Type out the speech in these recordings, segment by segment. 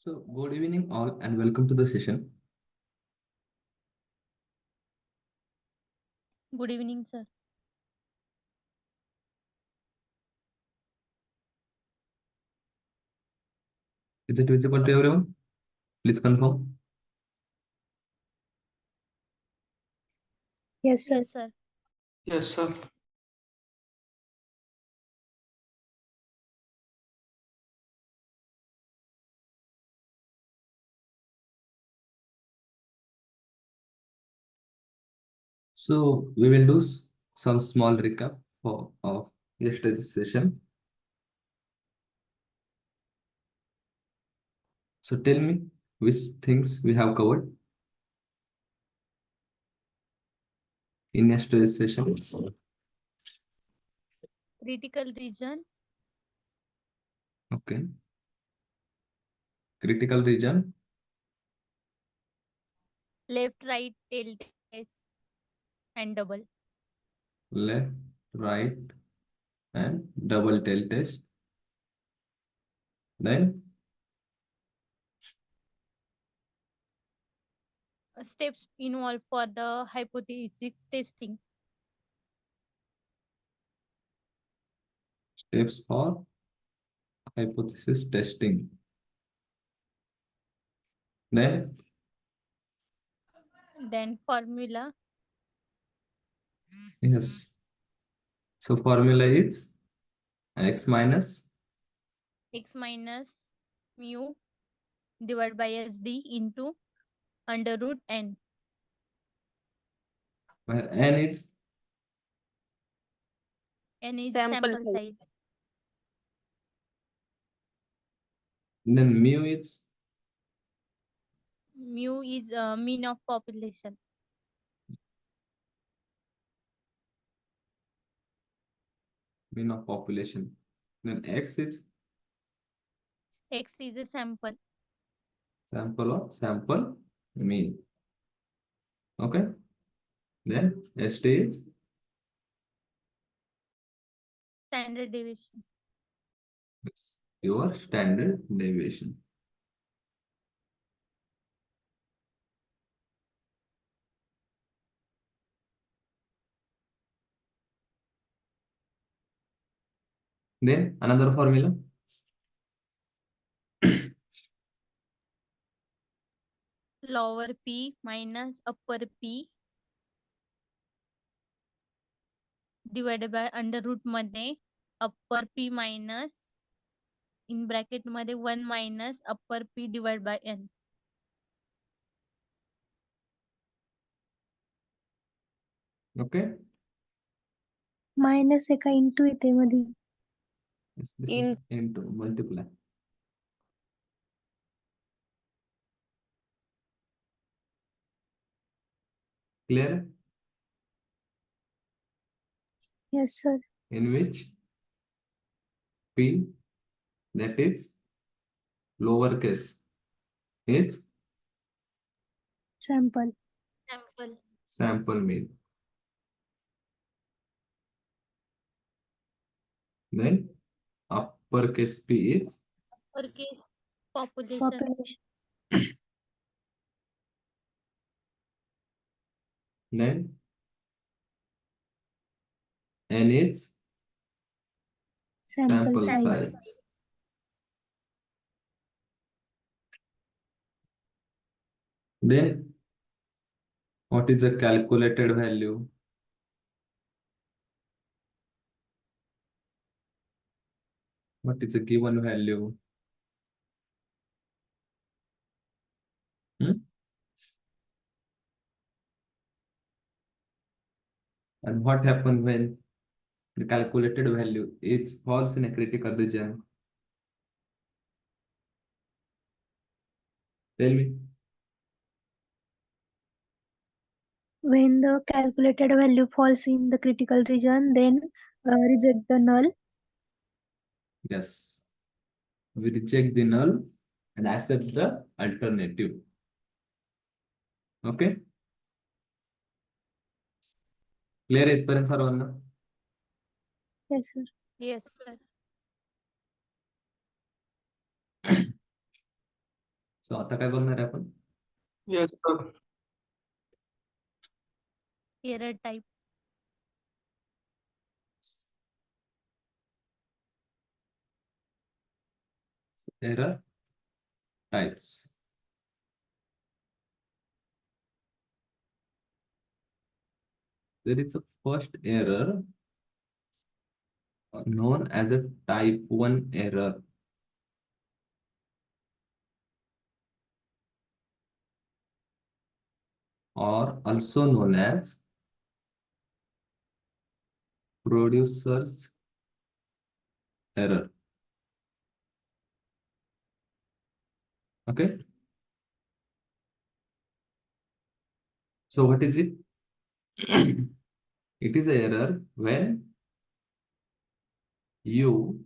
So, good evening, all, and welcome to the session. Good evening, sir. Is it visible to everyone? Please confirm. Yes, sir. Yes, sir. Yes, sir. So, we will do some small recap of yesterday's session. So, tell me which things we have covered in yesterday's session. Critical region, Okay. Critical region, left, right, tail test, and double. left, right, and double tail test. Then, Steps involved for the hypothesis testing. steps for hypothesis testing. Then, Then formula, yes. So, formula is x minus x minus mu divided by SD into under root n. where n is N is Sample sample size. size. then mu is Mu is mean of population. mean of population. Then x is X is a sample. sample of sample mean. Okay. Then ST is Standard deviation. your standard deviation. Then another formula. Lower P minus upper P divided by under root मध्ये upper P minus in bracket मध्ये 1 minus upper P divided by n. Okay. Minus एका into येते मध्ये Yes, this is into multiply. Clear? Yes sir In which P, that is lowercase, is sample Sample. sample mean. Then uppercase P is Uppercase population. Population then N is sample sample size size. Then what is the calculated value? What is the given value? And what happens when the calculated value is false in a critical region? Tell me. when the calculated value falls in the critical region then reject the null Yes. We reject the null and accept the alternative. Okay. Clear इथपर्यंत सर्वांना? Yes sir Yes, sir. सो आता काय बघणार आहे आपण? Yes, sir. error type. Error types. There is a first error known as a type 1 error. Or also known as producer's error. Okay. So what is it? It is an error when you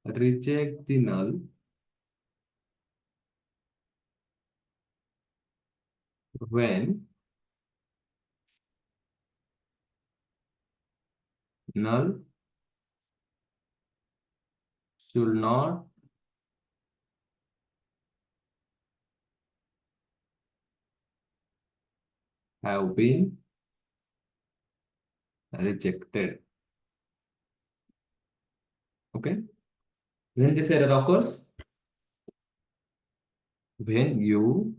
reject the null when null should not have been rejected. Okay. When this error occurs, when you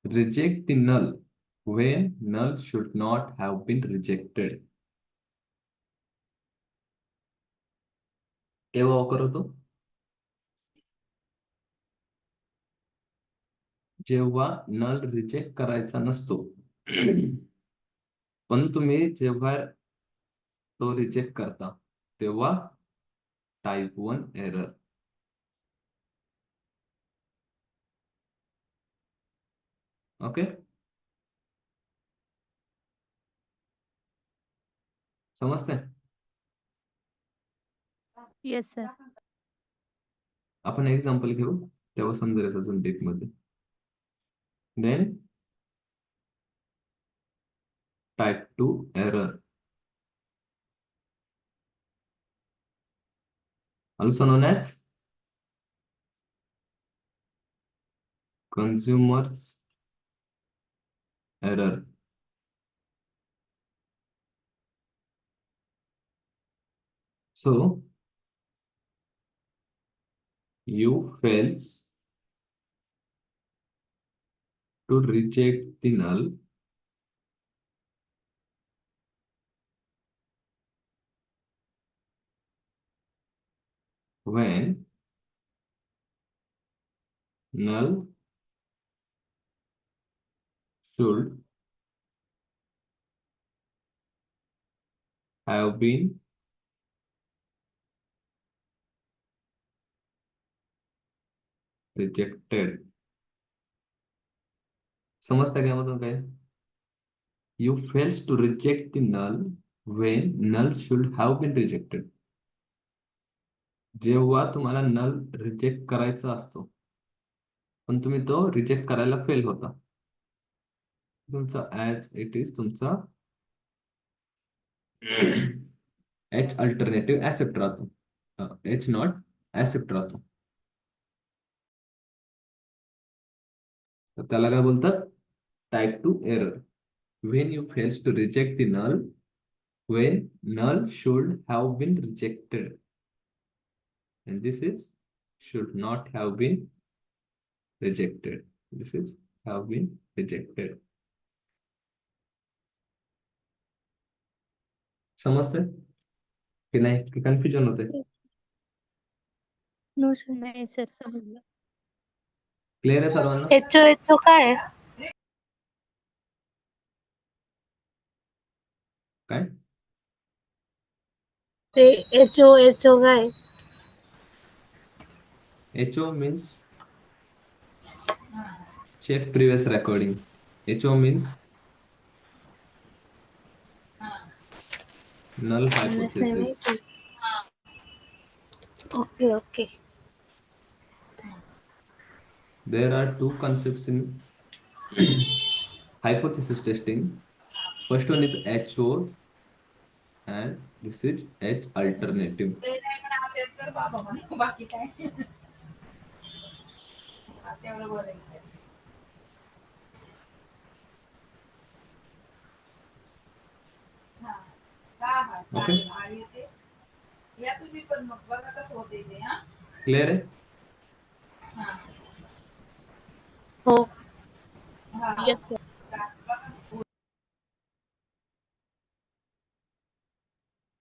reject the null when null should not have been rejected. केव्हा occur होतो? जेव्हा null reject करायचा नसतो. पण तुम्ही जेव्हा तो reject करता तेव्हा टाइप 1 एरर. ओके. समजते? Yes, sir. आपण एक्झाम्पल घेऊ तेव्हा समजेल अजून डीप मध्ये. Then type 2 error, also known as consumer's error. So you fails to reject the null when null should have been rejected. समजता क्या मतलब काय? You fails to reject the null when null should have been rejected. जेव्हा तुम्हाला null reject करायचा असतो पण तुम्ही तो रिजेक्ट करायला फेल होता. तुमचा ऍज इट इज तुमचा एच अल्टरनेटिव्ह ऍक्सेप्ट राहतो, एच नॉट ऍक्सेप्ट राहतो. तर त्याला काय बोलतात? Type 2 error. When you fails to reject the null when null should have been rejected, and this is should not have been rejected. This is have been rejected. समजते की नाही की confusion होते? No, sir. नाही sir समजलं. Clear आहे सर्वांना? HO काय आहे? काय? ते एचओ काय आहे? HO means check previous recording. HO means null hypothesis. Okay. There are two concepts in hypothesis testing. First one is HO and this is H alternative. Okay. Clear है? हो. Yes, sir.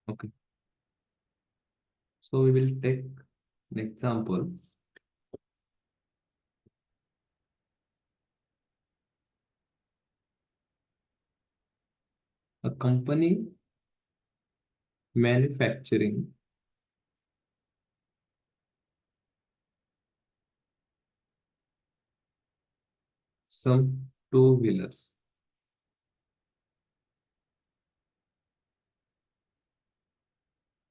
Okay. So we will take an example. A company manufacturing some two-wheelers.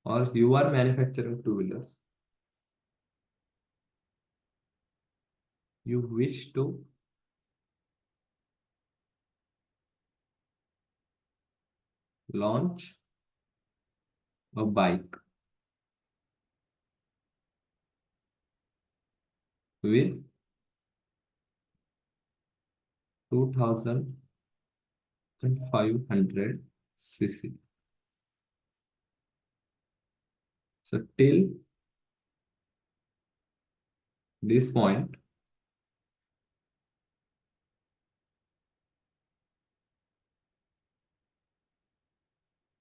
Or you are manufacturing two-wheelers. You wish to launch a bike with 2500 cc. So till this point,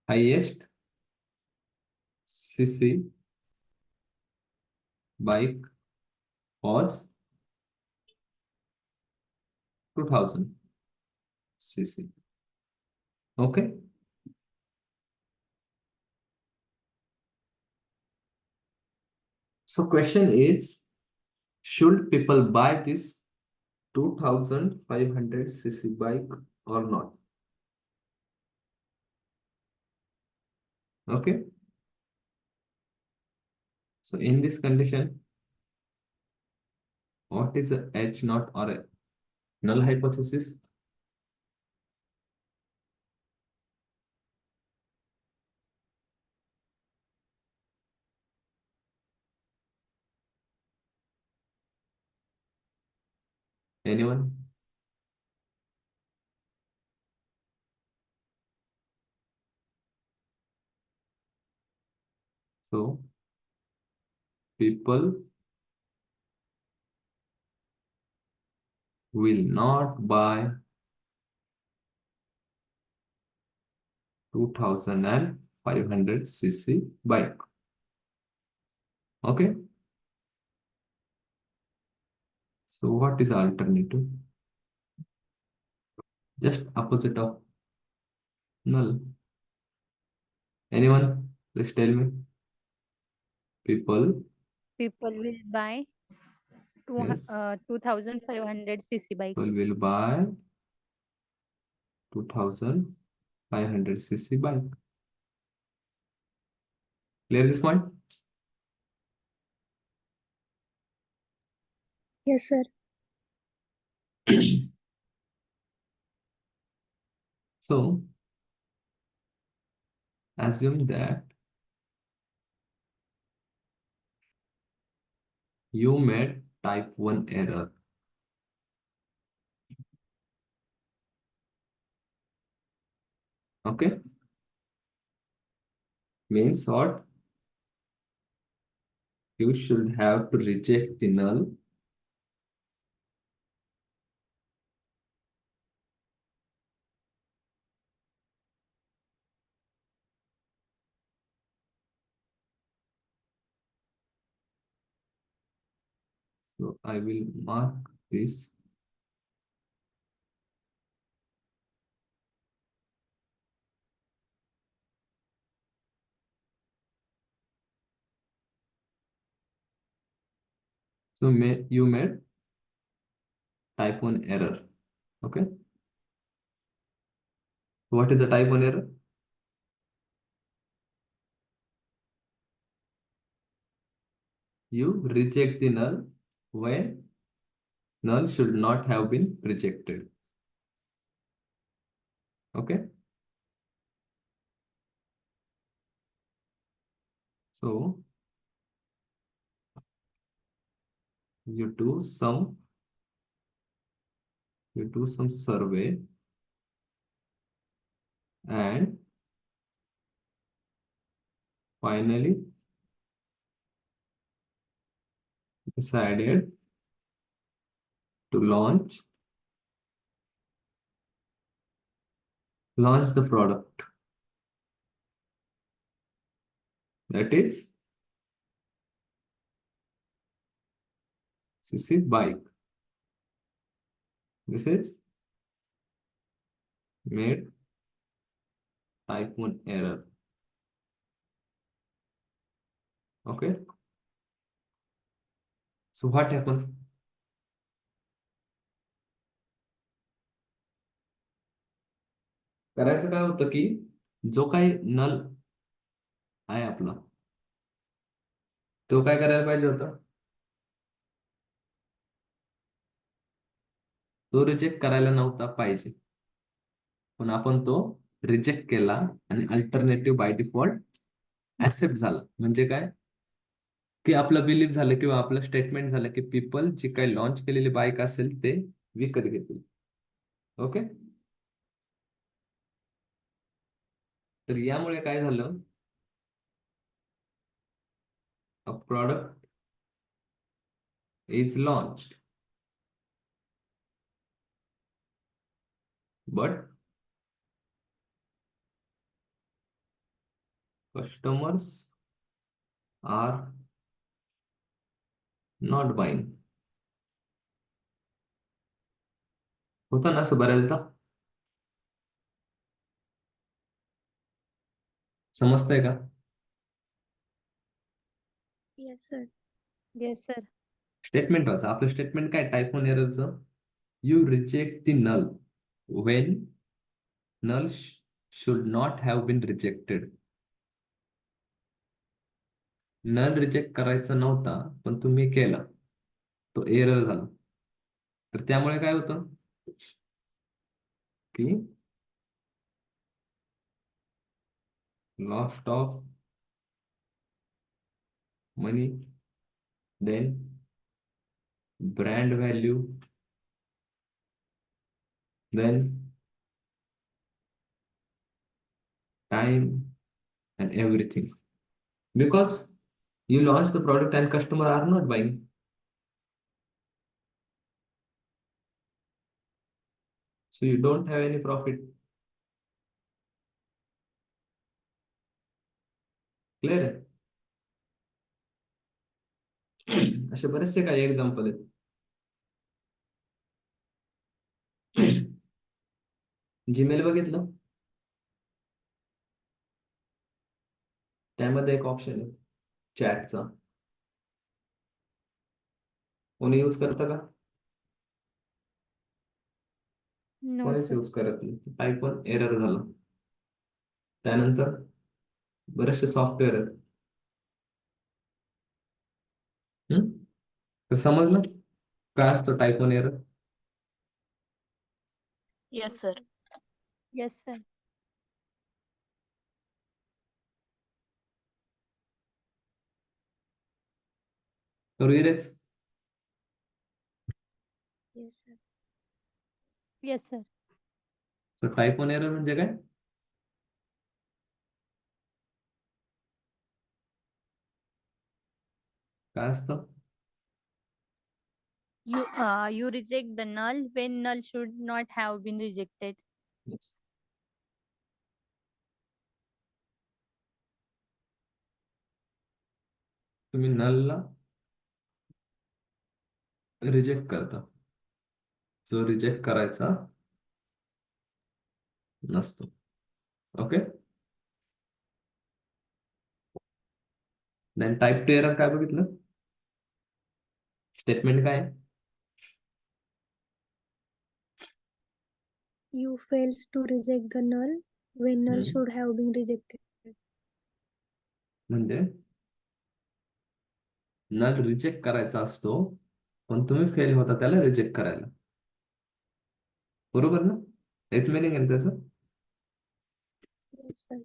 highest cc bike was 2000 cc. Okay. So question is, should people buy this 2500 cc bike or not? Okay. So in this condition, what is a H naught or a null hypothesis? Anyone? So people will not buy 2500 cc bike. Okay. So what is the alternative? Just opposite of null. Anyone? Please tell me. People, People will buy yes, 2500 cc bike. people will buy 2500 cc bike. Clear this point? Yes, sir. So assume that you made type 1 error. Okay. Means what? You should have to reject the null so I will mark this. So you made type 1 error. Okay. What is the type 1 error? You reject the null when null should not have been rejected. Okay. So you do some we do some survey and finally decided to launch the product, that is CC bike. This is made type 1 error. Okay, so what happened? करायचं काय होतं की जो काही नल आहे आपला तो काय करायला पाहिजे होता, तो रिजेक्ट करायला नव्हता पाहिजे, पण आपण तो रिजेक्ट केला आणि अल्टरनेटिव्ह बाय डिफॉल्ट ऍक्सेप्ट झाला. म्हणजे काय की आपलं बिलीव्ह झालं किंवा आपलं स्टेटमेंट झालं की पीपल जी काही लॉन्च केलेली बाईक असेल ते विकत घेतील. ओके, तर यामुळे काय झालं, a product is launched but customers are not buying. होतं ना असं बऱ्याचदा, समजतंय का? Yes, sir. Yes, sir. Statement वाचा. आपलं स्टेटमेंट काय टाइप 1 एररचं, you reject the null when null should not have been rejected. Null reject करायचा नव्हता पण तुम्ही केला, तो एरर झाला. तर त्यामुळे काय होतं की lost of money, then brand value, then time and everything, because you launch the product and customer are not buying. So you don't have any profit. Clear आहे? असे बरेचसे काही एक्झाम्पल आहेत. जीमेल बघितलं, त्यामध्ये एक ऑप्शन आहे चॅटचा. कोणी यूज करतं का? No, कोणीच sir. यूज करत नाही. टाइप 1 एरर झालं. त्यानंतर बरेचसे सॉफ्टवेअर आहेत. तर समजलं काय असतो type 1 error? Yes, sir. Yes, sir. Yes, sir. Yes, sir. तर टाइप 1 एरर म्हणजे काय? काय असतं? You reject the null when null should not have been rejected. Yes. तुम्ही नलला रिजेक्ट करता, जो रिजेक्ट करायचा नसतो. ओके, देन टाइप 2 एरर काय बघितलं? स्टेटमेंट काय आहे? You fails to reject the null when null should have been rejected. म्हणजे नल रिजेक्ट करायचा असतो पण तुम्ही फेल होता त्याला रिजेक्ट करायला. बरोबर ना? हेच मिनिंग आहे ना त्याचं. Yes, sir.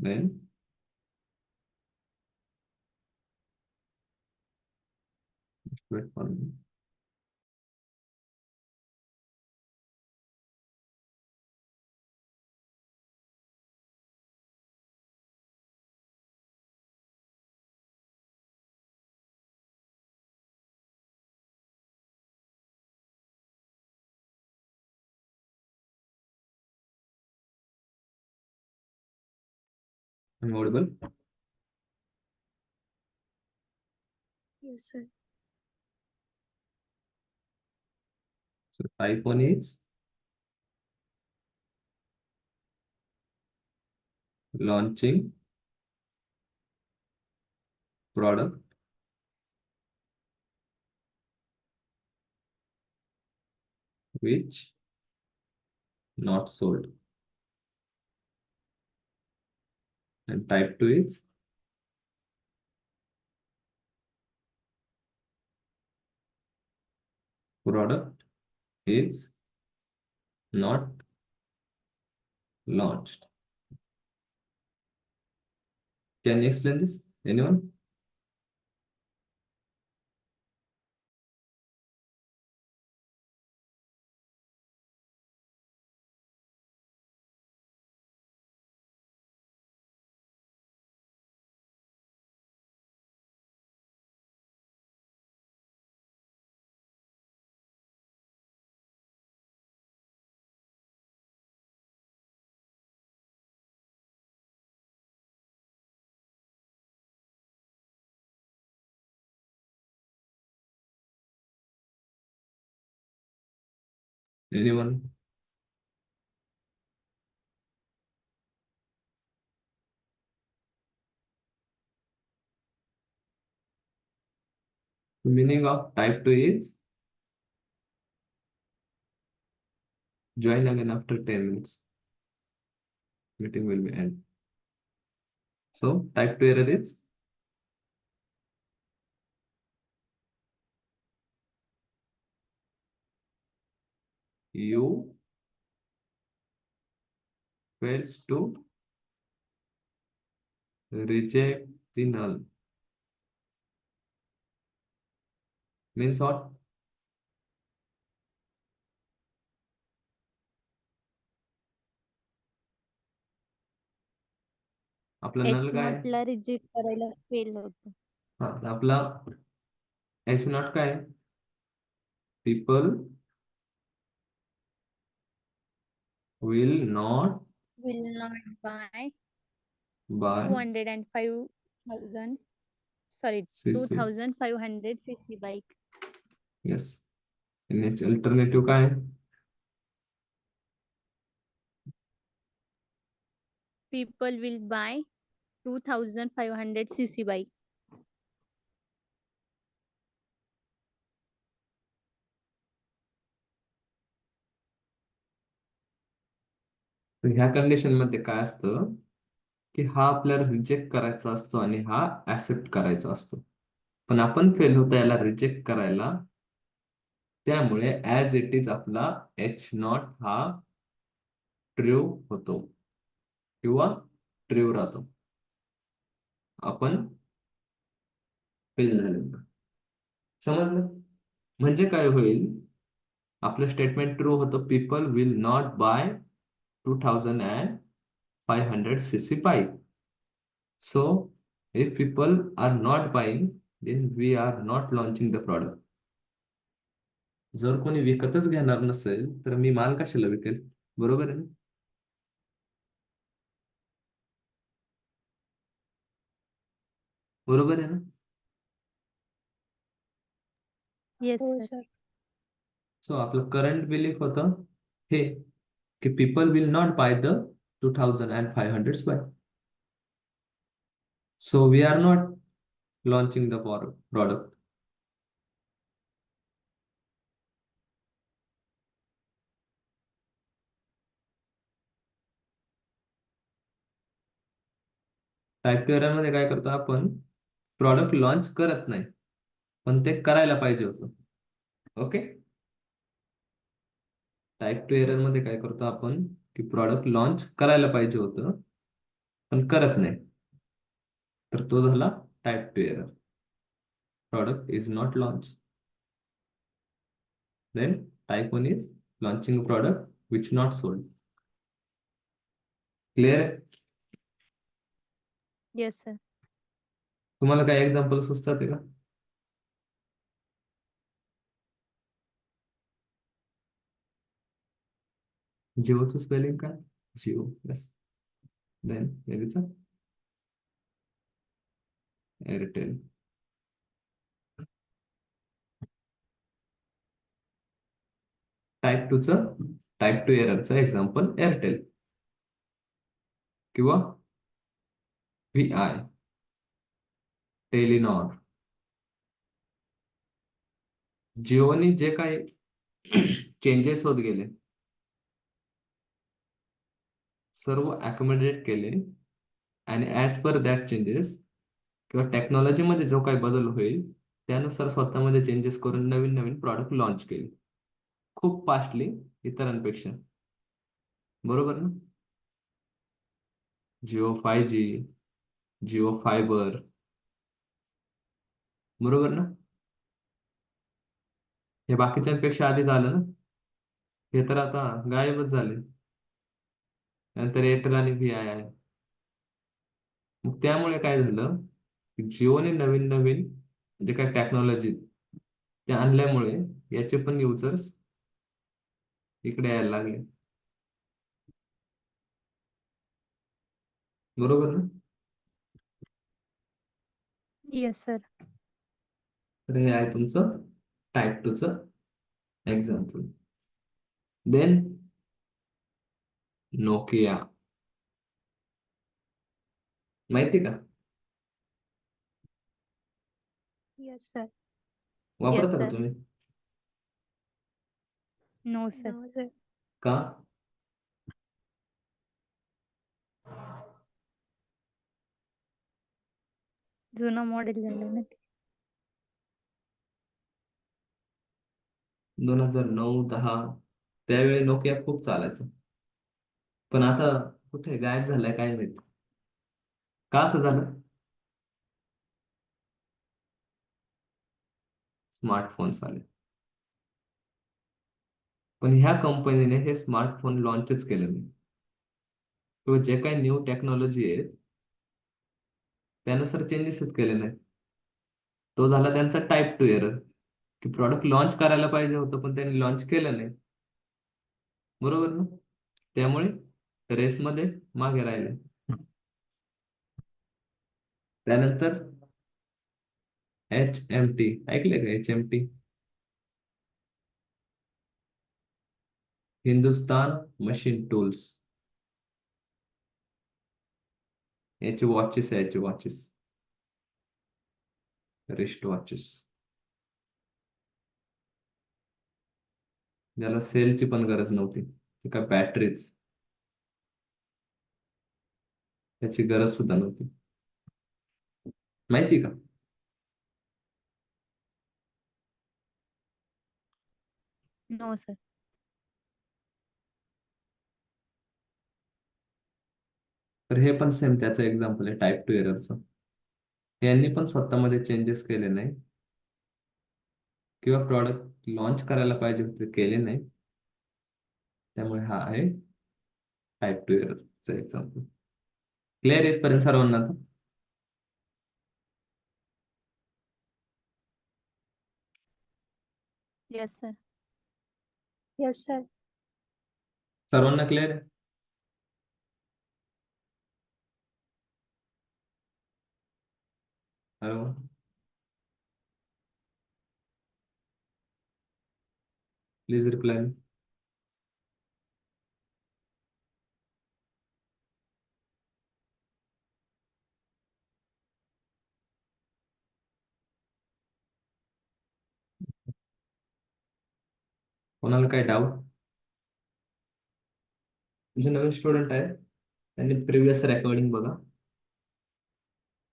then wait for me. I'm audible. Yes, sir. So type 1 is launching product which not sold, and type 2 is product is not launched. Can you explain this? Anyone? Anyone? The meaning of type 2 is join again after 10 minutes. Meeting will be end. So type 2 error is you fails to reject the null. Means what? आपला null काय आहे? ला reject करायला fail होतो. हा, तर आपला H not काय आहे? People will not Will not buy buy 205,000 sorry CC. 2,500 cc bike. Yes. And its alternative काय आहे? People will buy 2,500 cc bike. तर ह्या कंडिशन मध्ये काय असतं की हा आपल्याला रिजेक्ट करायचा असतो आणि हा ऍक्सेप्ट करायचा असतो, पण आपण फेल होतो याला रिजेक्ट करायला. त्यामुळे ऍज इट इज आपला एच नॉट हा ट्रू होतो किंवा ट्रू राहतो. आपण फेल झालेलो. समजलं? म्हणजे काय होईल? आपलं स्टेटमेंट ट्रू होतं, people will not buy 2,500 cc bike. So if people are not buying, then we are not launching the product. जर कोणी विकतच घेणार नसेल तर मी माल कशाला विकेल? बरोबर आहे ना? बरोबर आहे ना? Yes, हो, sir. सर. सो आपलं करंट बिलीफ होतं हे की people will not by the 2,500 bike. So we are not launching the product. Type 2 error मध्ये काय करतो आपण? प्रॉडक्ट लॉन्च करत नाही, पण ते करायला पाहिजे होतं. ओके. टाइप 2 एरर मध्ये काय करतो आपण की प्रॉडक्ट लॉन्च करायला पाहिजे होतं, पण करत नाही, तर तो झाला type 2 error. Product is not launch. Then type 1 is launching a product which not sold. Clear आहे? Yes, sir. तुम्हाला काही एक्झाम्पल सुचतात का? जिओचं स्पेलिंग काय? जिओ. यस. देन एरचं एअरटेल. टाईप 2 एररचं एक्झाम्पल एअरटेल किंवा VI, टेलिनॉर. जिओनी जे काही चेंजेस होत गेले सर्व अकोमोडेट केले आणि ऍज पर दॅट चेंजेस किंवा टेक्नॉलॉजीमध्ये जो काही बदल होईल त्यानुसार स्वतःमध्ये चेंजेस करून नवीन नवीन प्रॉडक्ट लॉन्च केले, खूप फास्टली इतरांपेक्षा. बरोबर ना? Jio 5G, Jio fibre. बरोबर ना? हे बाकीच्यांपेक्षा आधी झालं ना? हे तर आता गायबच झाले. नंतर एअरटेल आणि VI आहे. मग त्यामुळे काय झालं की जिओने नवीन नवीन जे काय टेक्नॉलॉजी ते आणल्यामुळे याचे पण युजर्स इकडे यायला लागले. बरोबर ना? Yes, sir. तर हे आहे तुमचं टाईप 2चं एक्झाम्पल. Then Nokia. माहिती का? Yes, sir. Yes, वापरता का sir. तुम्ही? No, sir. No, sir. का? जुनं मॉडेल झालं ना ते. 2009-10 त्यावेळी नोकिया खूप चालायचं, पण आता कुठे गायब झालाय काय माहित. का असं झालं? स्मार्टफोन्स आले, पण ह्या कंपनीने हे स्मार्टफोन लॉन्चच केले नाही किंवा जे काही न्यू टेक्नॉलॉजी आहे त्यानुसार चेंजेसच केले नाही. तो झाला त्यांचा टाईप 2 एरर की प्रॉडक्ट लॉन्च करायला पाहिजे होतं पण त्यांनी लॉन्च केलं नाही. बरोबर ना? त्यामुळे रेसमध्ये मागे राहिले. त्यानंतर HMT ऐकले का? HMT, Hindustan machine tools. याचे वॉचेस आहे, याचे वॉचेस, रिस्ट वॉचेस, ज्याला सेलची पण गरज नव्हती, ते काय बॅटरीज त्याची गरज सुद्धा नव्हती. माहिती का? No, sir. तर हे पण सेम त्याचं एक्झाम्पल आहे टाईप 2 एररचं. यांनी पण स्वतःमध्ये चेंजेस केले नाही किंवा प्रॉडक्ट लॉन्च करायला पाहिजे होते, केले नाही. त्यामुळे हा आहे टाईप 2 एररचं एक्झाम्पल. क्लिअर येतपर्यंत सर्वांना आता? Yes, sir. Yes, sir. सर्वांना क्लिअर आहे? Hello, please reply. कोणाला काय डाऊट? जे नवीन स्टुडंट आहेत त्यांनी प्रिव्हियस रेकॉर्डिंग बघा,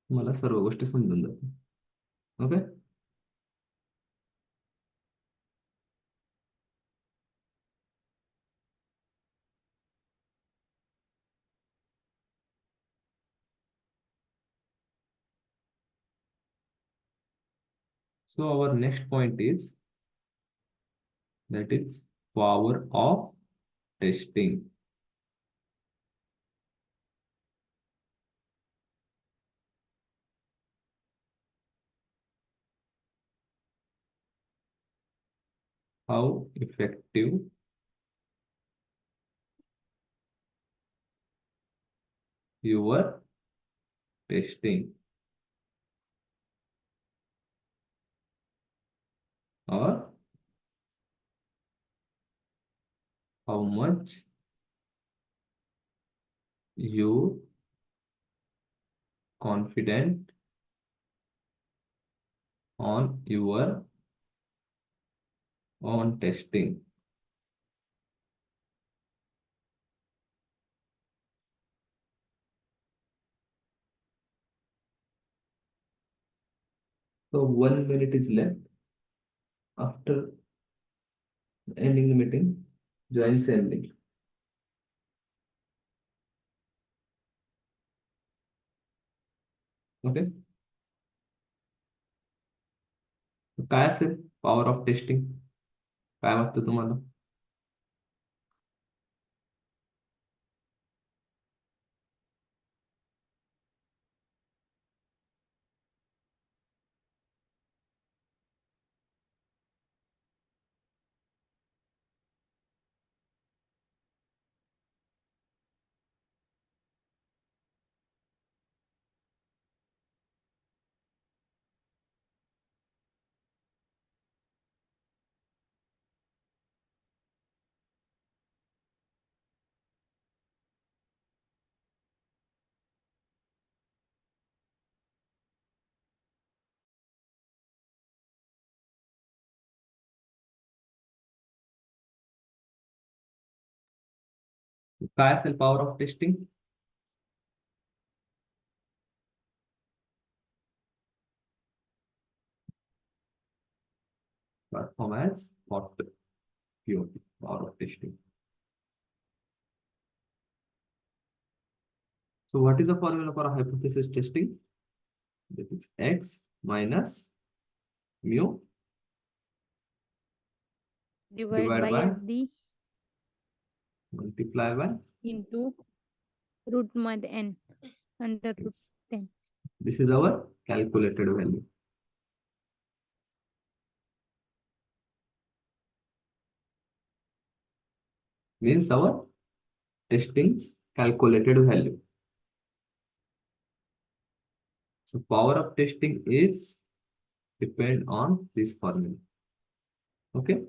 मला सर्व गोष्टी समजून जातील. Okay. So our next point is that it's power of testing. How effective your testing, or how much you confident on your own testing. So 1 minute is left. After ending the meeting, join same link. Okay. काय असेल power of testing? काय वाटतं तुम्हाला? काय असेल power of testing? Perform as what? Pure power of testing. So what is the formula for a hypothesis testing? That is x minus mu Divide Divide by by? SD multiply by. into root मध्ये n under root Yes. 10. This is our calculated value. Means our testing's calculated value. So power of testing is depend on this formula. Okay.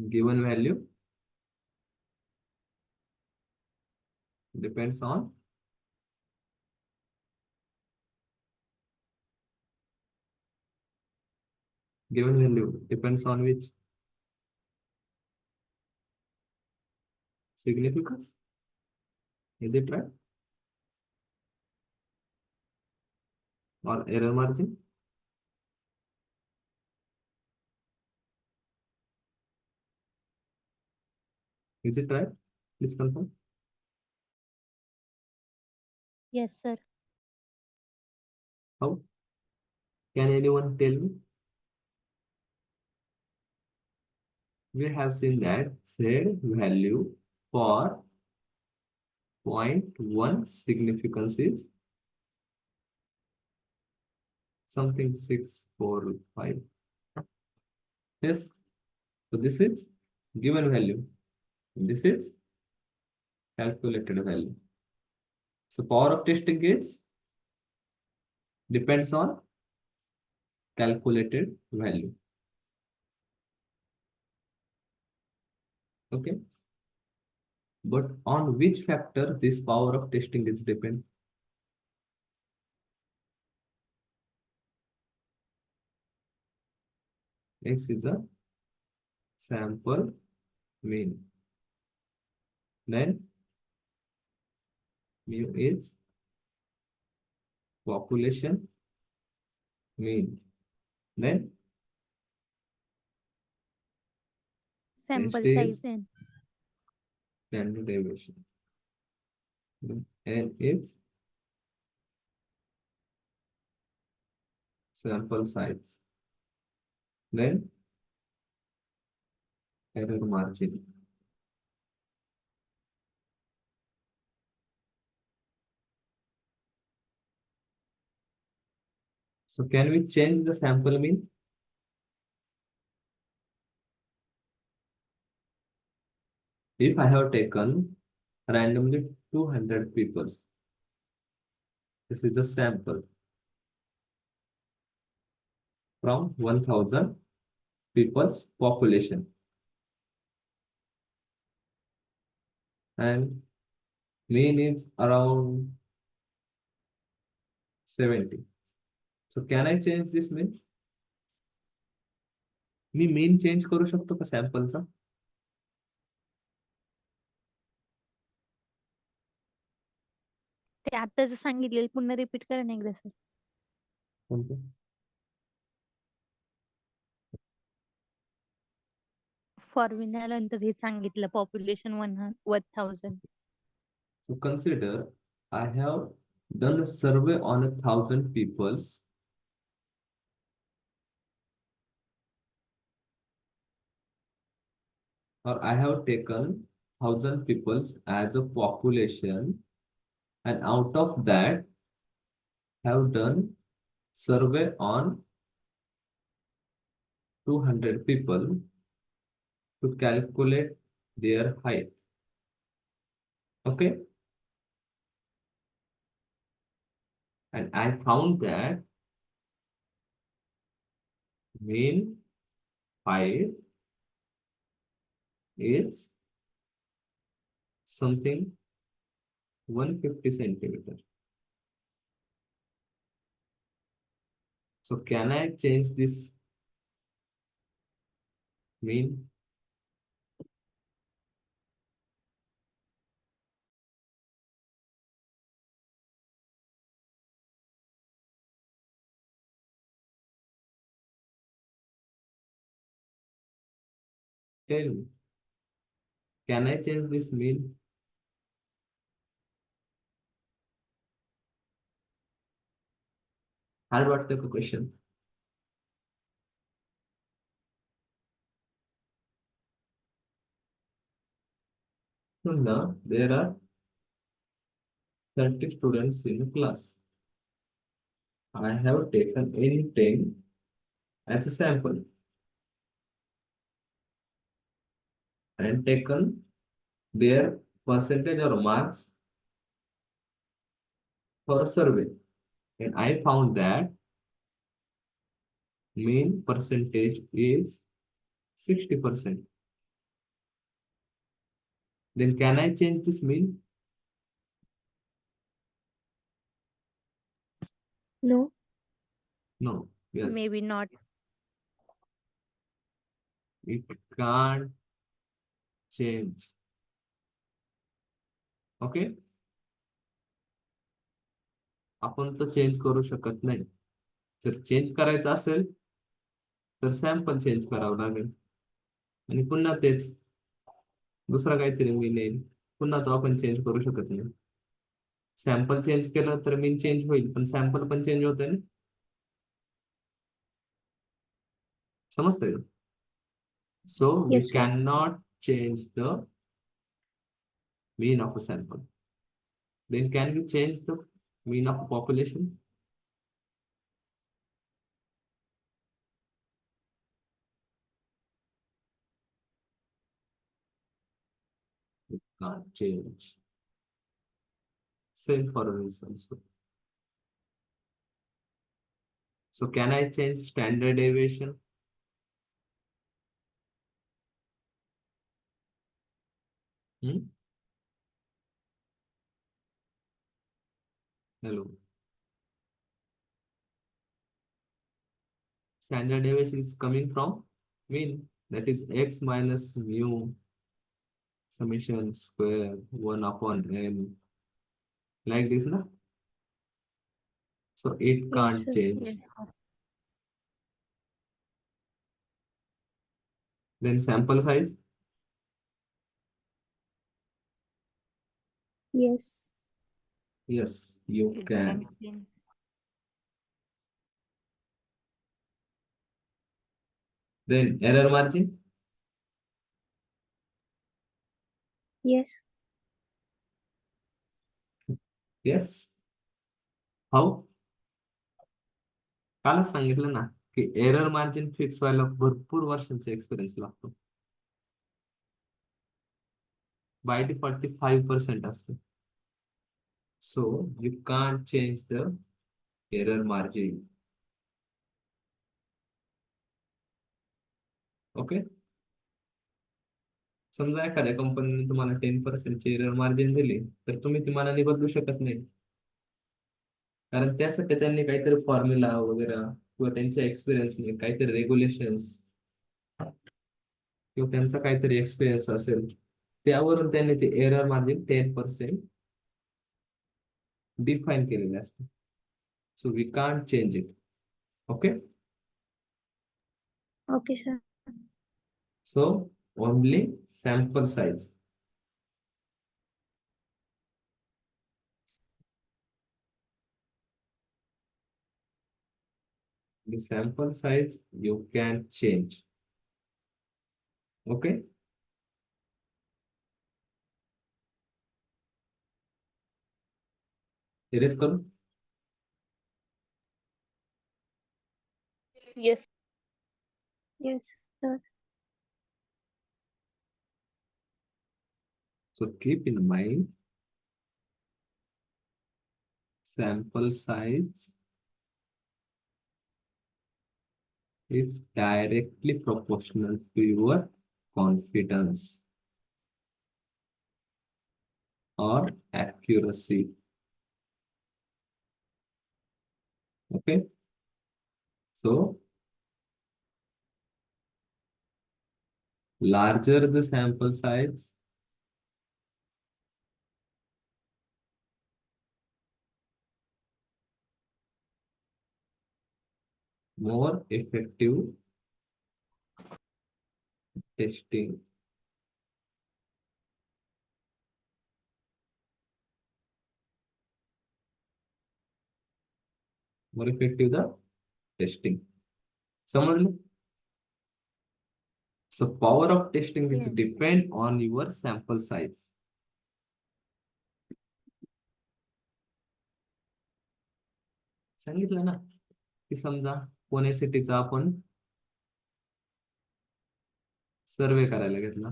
Given value depends on given value depends on which? Significance. Is it right? Or error margin? Is it right? Please confirm. Yes, sir. How? Can anyone tell me? We have seen that Z value for 0.1 significance is something 645. Yes. So this is given value. This is calculated value. So power of testing is depends on calculated value. Okay. But on which factor this power of testing is depend? X is a sample mean. Then mu is population mean. Then Sample next size is n. standard deviation. N is sample size. Then error margin. So can we change the sample mean? If I have taken randomly 200 people, this is the sample from 1000 people's population. And mean is around 70. So can I change this mean? Me mean change करू शकतो का सॅम्पलचा? ते आता सांगितलेलं पुन्हा repeat करा ना एकदा सर. कोणतं? फॉर्म्युला नंतर हे सांगितलं population 1000. So consider I have done a survey on 1000 peoples. Or I have taken 1000 peoples as a population, and out of that have done survey on 200 people to calculate their height. Okay, and I found that mean height is something 150 centimeter. So can I change this mean? Tell me, can I change this mean? Hard वाटतं का question? So now there are 30 students in the class. I have taken any 10 as a sample and taken their percentage or marks for a survey. And I found that mean percentage is 60%. Then can I change this mean? No. No. Yes. Maybe not. It can't change. Okay? आपण तो change करू शकत नाही. जर change करायचं असेल तर sample change करावं लागेल आणि पुन्हा तेच दुसरा काहीतरी मीन येईल. पुन्हा तो आपण चेंज करू शकत नाही. सॅम्पल चेंज केलं तर मीन चेंज होईल, पण सॅम्पल पण चेंज होतंय ना. समजतंय का? So we Yes, sir. cannot change the mean of a sample. Then can we change the mean of a population? We can't change. Same for results. So can I change standard deviation? Hello. Standard deviation is coming from mean, that is x minus mu summation square 1 upon n, like this, na? So it Yes, can't sir. change. Yes. Then sample size, Yes. yes, you It can. can change. Then error margin. Yes. Yes. How? कालच सांगितलं ना की error margin fix व्हायला भरपूर वर्षांचा experience लागतो. By default ते 5% असतं. So you can't change the error margin. Okay. समजा एखाद्या कंपनीने तुम्हाला 10% ची एरर मार्जिन दिली तर तुम्ही ती मनाने बदलू शकत नाही, कारण त्यासाठी त्यांनी काहीतरी फॉर्म्युला वगैरे किंवा त्यांच्या एक्सपिरियन्सने काहीतरी रेग्युलेशन्स किंवा त्यांचा काहीतरी एक्सपिरियन्स असेल त्यावरून त्यांनी ते एरर मार्जिन 10% डिफाईन केलेले असते. So we can't change it. Okay. Okay, sir. So only sample size. The sample size you can change. Okay. Erase करू. Yes. Yes, sir. So keep in mind, sample size is directly proportional to your confidence or accuracy. Okay. So larger the sample size, more effective testing. More effective the testing. समझ. So power of testing is Yes. depend on your sample size. सांगितलं ना की समजा पुणे सिटीचा आपण सर्वे करायला घेतला.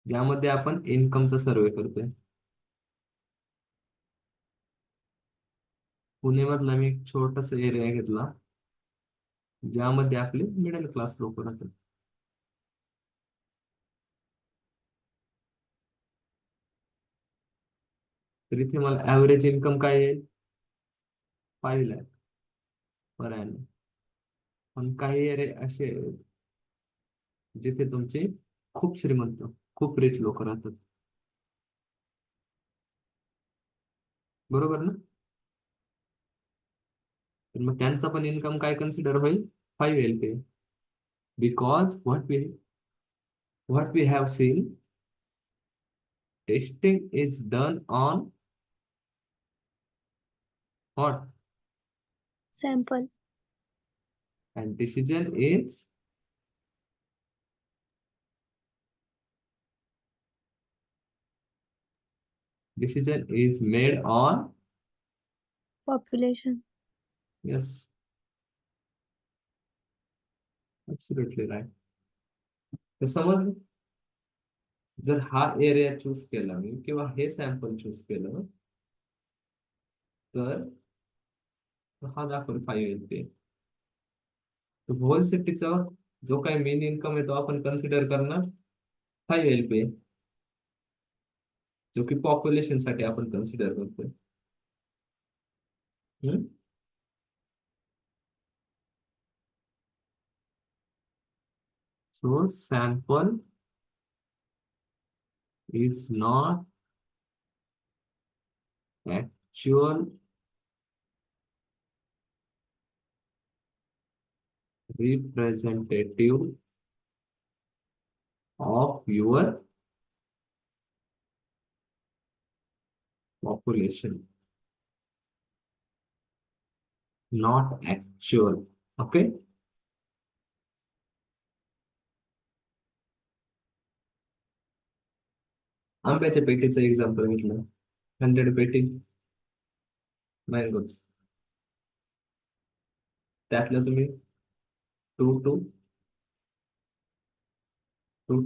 यामध्ये आपण इन्कमचा सर्वे करतोय. पुण्यामधला मी एक छोटासा एरिया घेतला ज्यामध्ये आपले मिडल क्लास लोक राहतात. तर इथे मला ऍव्हरेज इन्कम काय येईल? 5 लाख पर annum. पण काही एरिया असे आहेत जिथे तुमचे खूप श्रीमंत खूप रिच लोक राहतात. बरोबर ना? तर मग त्यांचा पण इन्कम काय कन्सिडर होईल? 5 LPA. Because what we have seen, testing is done on what? Sample. And decision is made on, Population. yes, absolutely right. तर समज जर हा एरिया चूज केला मी किंवा हे सॅम्पल चूज केलं तर हा दाखवून 5 LPA. तर होल सिटीचा जो काही मेन इन्कम आहे तो आपण कन्सिडर करणार 5 LPA, जो की पॉप्युलेशन साठी आपण कन्सिडर करतोय. So sample is not actual representative of your population. not actual. Okay. आंब्याच्या पेटीचं एक्झाम्पल घेतलं 100 पेटी मँगोज त्यातलं तुम्ही 2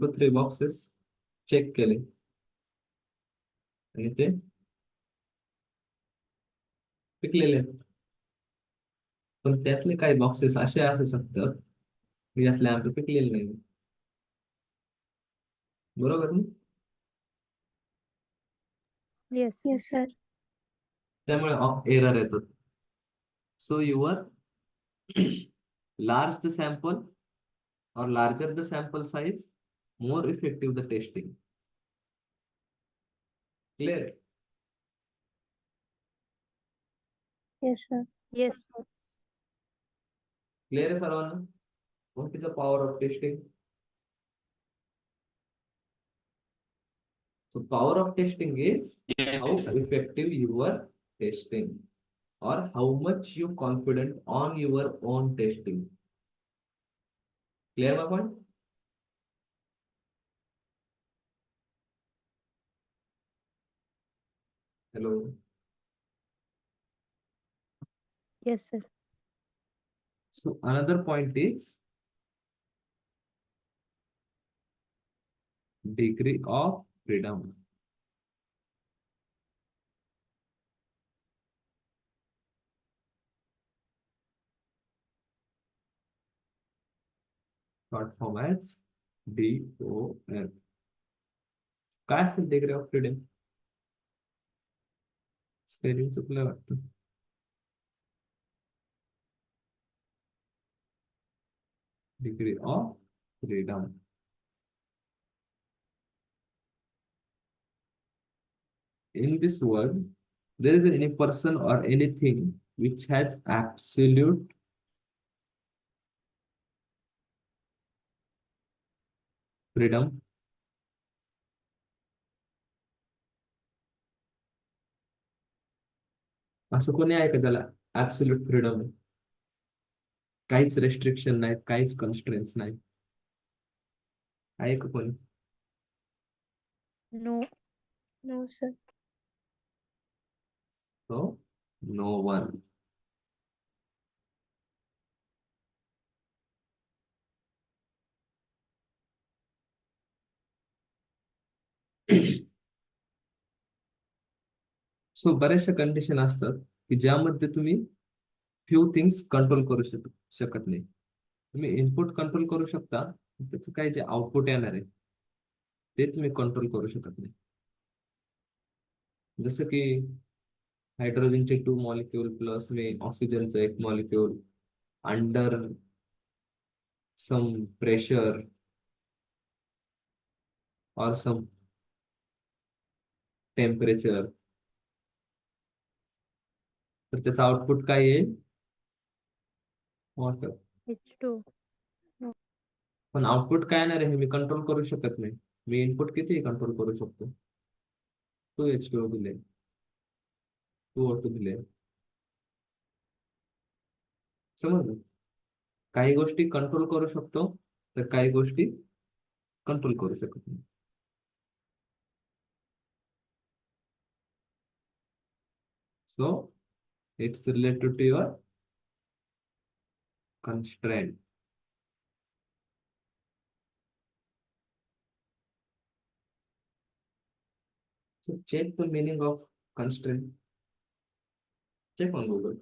to 3 बॉक्सेस चेक केले आणि ते पिकलेले आहेत. पण त्यातले काही बॉक्सेस असे असू शकतात की यातले आंबे पिकलेले नाही. बरोबर ना? Yes. Yes, sir. त्यामुळे एरर येतो. So your large the sample or larger the sample size, more effective the testing. Clear? Yes, sir. Yes. Clear आहे सर्वांना? What is the power of testing? So power of testing is how effective you are testing or how much you confident on your own testing. Clear my point? Hello. Yes, sir. So another point is degree of freedom. Short form as DOF. काय असेल degree of freedom? Spelling चुकलं वाटतं. Degree of freedom. In this world, there is any person or anything which has absolute freedom. असं कोणी आहे का त्याला absolute freedom आहे? काहीच रेस्ट्रिक्शन नाही, काहीच कन्स्ट्रेन्स नाही. आहे का कोणी? No. No, sir. So, no one. सो बऱ्याचशा कंडिशन असतात की ज्यामध्ये तुम्ही फ्यू थिंग्स कंट्रोल करू शकत नाही. तुम्ही इनपुट कंट्रोल करू शकता, त्याचं काय जे आउटपुट येणार आहे ते तुम्ही कंट्रोल करू शकत नाही. जसं की हायड्रोजनचे 2 मॉलिक्यूल प्लस में ऑक्सिजनचं 1 मॉलिक्यूल अंडर सम प्रेशर और सम टेम्परेचर, तर त्याचा आउटपुट काय येईल? वॉटर. H2. पण आउटपुट काय येणार आहे हे मी कंट्रोल करू शकत नाही. मी इनपुट किती कंट्रोल करू शकतो? 2H2O दिले, 2O2 दिले. समजलं? काही गोष्टी कंट्रोल करू शकतो तर काही गोष्टी कंट्रोल करू शकत नाही. So it's related to your constraint. So check the meaning of constraint. Check on Google.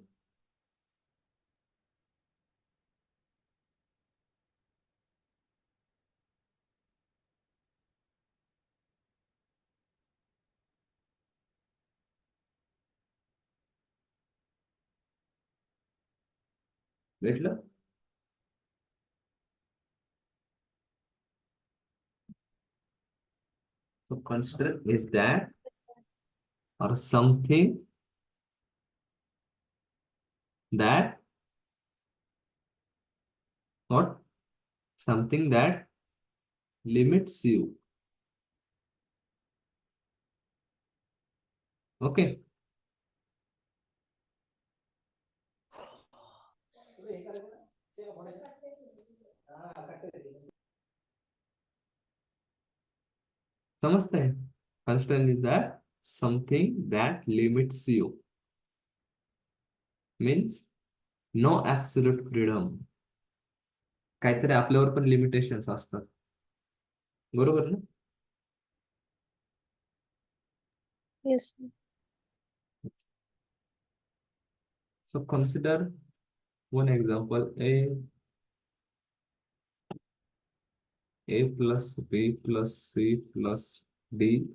भेटलं? So constraint is that or something that not something that limits you. Okay. समजतंय? Constraint is that something that limits you. Means no absolute freedom. काहीतरी आपल्यावर पण limitations असतात. बरोबर ना? Yes. So consider one example. A plus B plus C plus D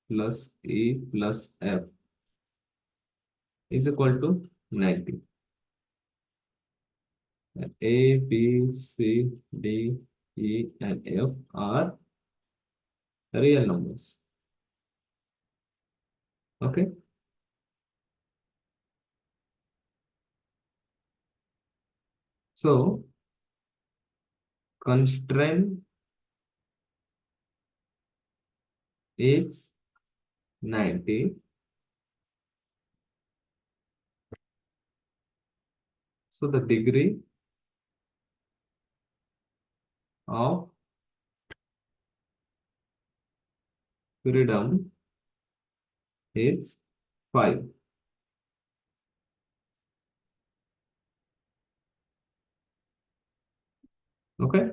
plus E plus F is equal to 90. And A, B, C, D, E, and F are real numbers. Okay. So constraint is 90. So the degree of freedom is 5. Okay.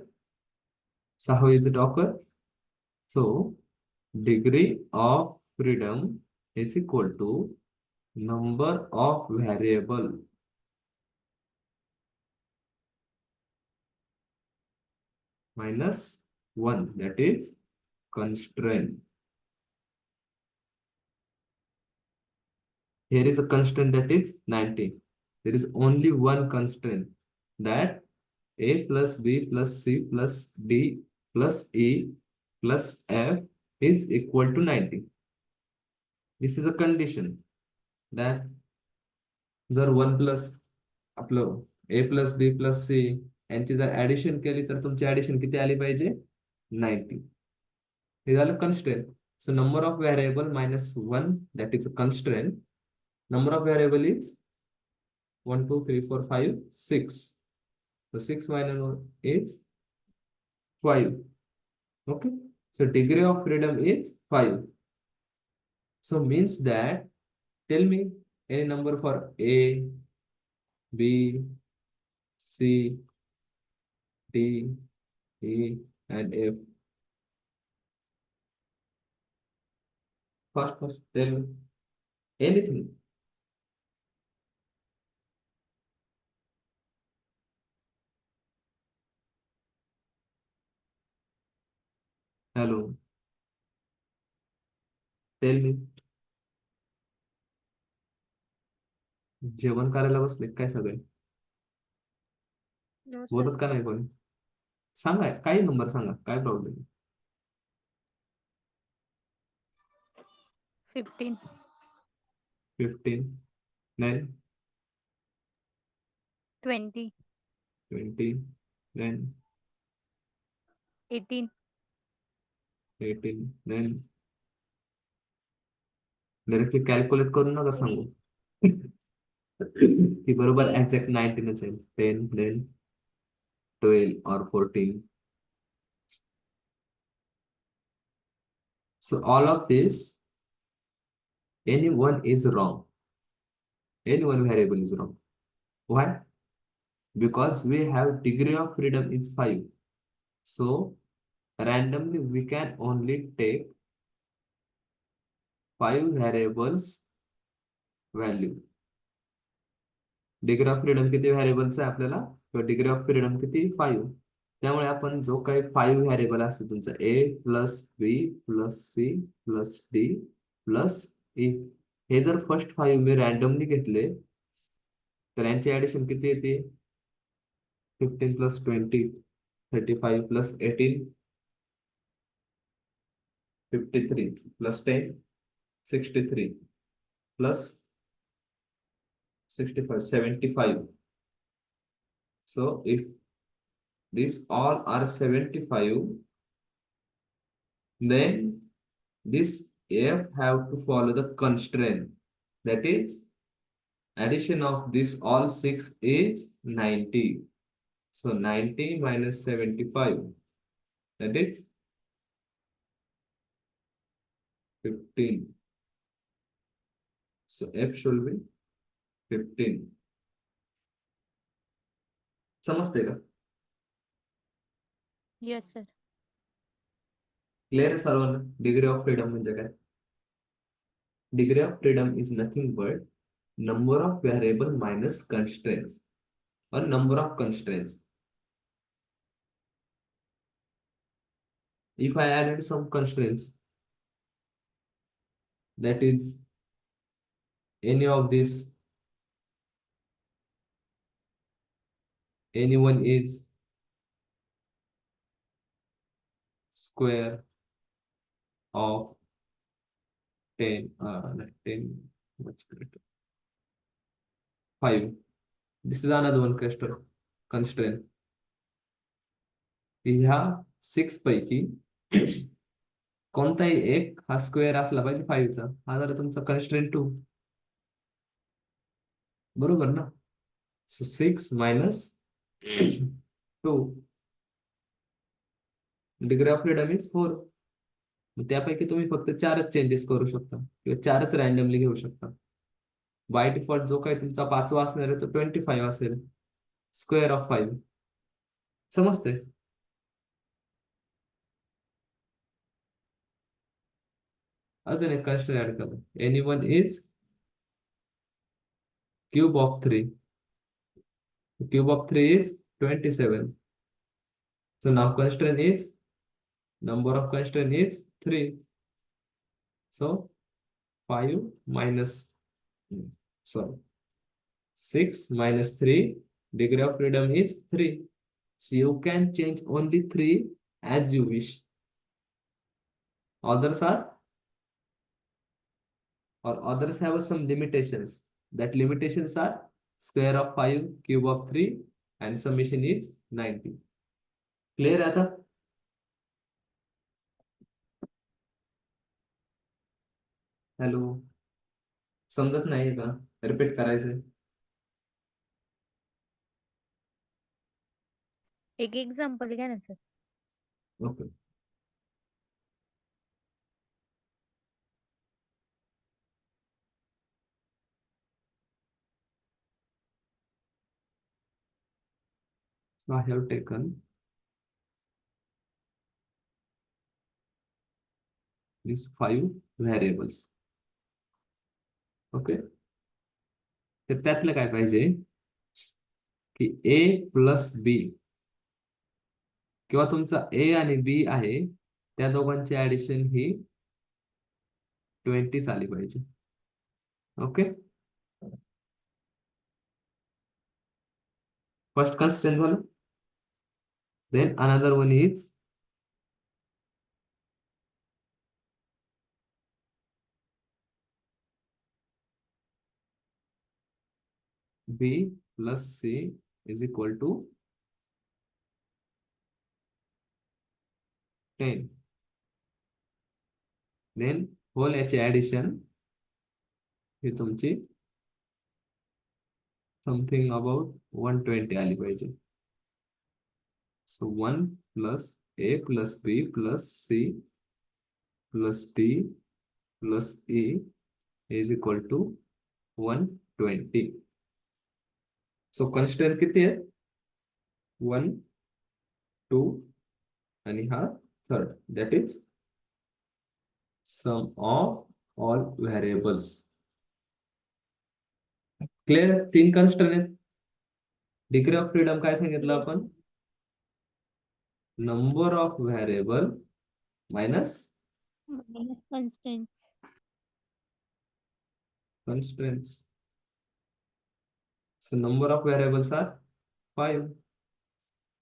So how is it occur? So degree of freedom is equal to number of variable minus 1, that is constraint. Here is a constraint that is 90. There is only one constraint, that A plus B plus C plus D plus E plus F is equal to 90. This is a condition that जर 1 plus आपलं A plus B plus C यांची जर addition केली तर तुमची addition किती आली पाहिजे? 90. हे झालं constraint. So number of variable minus 1, that is a constraint. Number of variable is 1, 2, 3, 4, 5, 6. So 6 minus 1 is 5. Okay. So degree of freedom is 5. So means that, tell me any number for A, B, C, D, E, and F. First, tell me anything. Hello. Tell me. जेवण करायला बसले काय सगळे? No, sir. बोलत का नाही कोणी? सांगा काही नंबर सांगा, काय प्रॉब्लेम? 15, 15, 9, 20, 20, 9, 18, 18, 9. डायरेक्टली कॅल्क्युलेट करून नका सांगू. ती बरोबर एक्झॅक्ट 19च आहे. 10, then 12 or 14. So all of this, any one is wrong. Any one variable is wrong. Why? Because we have degree of freedom is 5. So randomly we can only take 5 variables value. Degree of freedom किती व्हॅरिएबलचा आहे आपल्याला? Degree of freedom किती? 5. त्यामुळे आपण जो काही 5 variable असतो तुमचा A plus B plus C plus D plus E, हे जर फर्स्ट 5 मी रॅन्डमली घेतले तर यांची ऍडिशन किती येते? 15 plus 20, 35 plus 18, 53 plus 10, 63 plus 65, 75. So if these all are 75, then this F have to follow the constraint. That is, addition of this all 6 is 90. So 90 minus 75, that is 15. So f should be 15. समजते का? Yes, sir. Clear आहे सर्वांना? Degree of freedom म्हणजे काय? Degree of freedom is nothing but number of variable minus constraints or number of constraints. If I added some constraints, that is any of this, anyone is square of 10, like 10, much greater. 5. This is another one constraint. ह्या 6 पैकी कोणताही एक हा square असला पाहिजे 5 चा. हा झाला तुमचा कन्स्ट्रेंट 2. बरोबर ना? सो 6 minus 2. Degree of freedom is 4. त्यापैकी तुम्ही फक्त 4च चेंजेस करू शकता किंवा 4च रॅन्डमली घेऊ शकता. बाय डिफॉल्ट जो काही तुमचा 5वा असणार आहे तो 25 असेल. Square of 5. समजते? अजून एक कन्स्ट्रेंट ऍड करा. Anyone is cube of 3. Cube of 3 is 27. So now constraint is, number of constraint is 3. So 5 minus, sorry, 6 minus 3, degree of freedom is 3. So you can change only 3 as you wish. Others have some limitations. That limitations are square of 5, cube of 3, and summation is 90. Clear आता? Hello, समजत नाही का? Repeat करायचंय? एक example घ्या ना sir. Okay. So I have taken these 5 variables. Okay. तर त्यातलं काय पाहिजे की a प्लस b किंवा तुमचा a आणि b आहे त्या दोघांची ऍडिशन ही 20 आली पाहिजे. ओके. फर्स्ट कन्स्ट्रेंट झालं. Then another one is b plus c is equal to 10. Then whole याची addition ही तुमची something about 120 आली पाहिजे. So 1 plus a plus b plus c plus d plus e is equal to 120. So constraint किती आहे? 1, 2 आणि हा third, that is sum of all variables. Clear? 3 constraint आहेत. Degree of freedom काय सांगितलं आपण? Number of variable minus constraints. So number of variables are 5.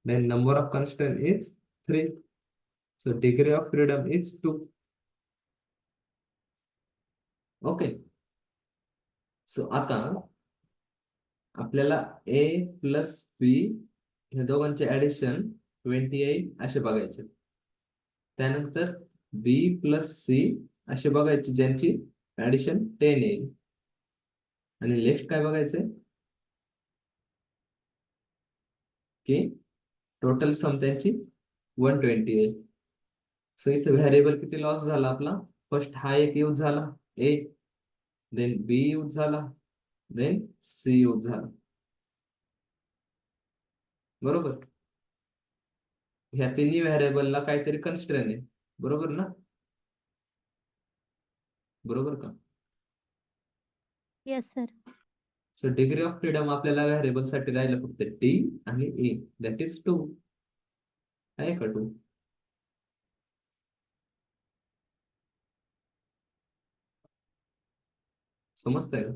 Then number of constraint is 3. So degree of freedom is 2. Okay. So आता आपल्याला a plus b ह्या दोघांचे addition 28 असे बघायचे. त्यानंतर b plus c असे बघायचे ज्यांची ऍडिशन 10 येईल. आणि लेफ्ट काय बघायचंय की टोटल सम त्यांची 120 येईल. सो इथे व्हेरिएबल किती लॉस झाला आपला? फर्स्ट हा एक यूज झाला ए, देन बी यूज झाला, देन सी यूज झाला. बरोबर. ह्या तिन्ही व्हेरिएबलला काहीतरी कन्स्ट्रेन आहे. बरोबर ना? बरोबर का? Yes, sir. So degree of freedom आपल्याला व्हेरिएबल साठी राहिलं फक्त डी आणि ए, दॅट इज 2. आहे का 2? समजतंय का?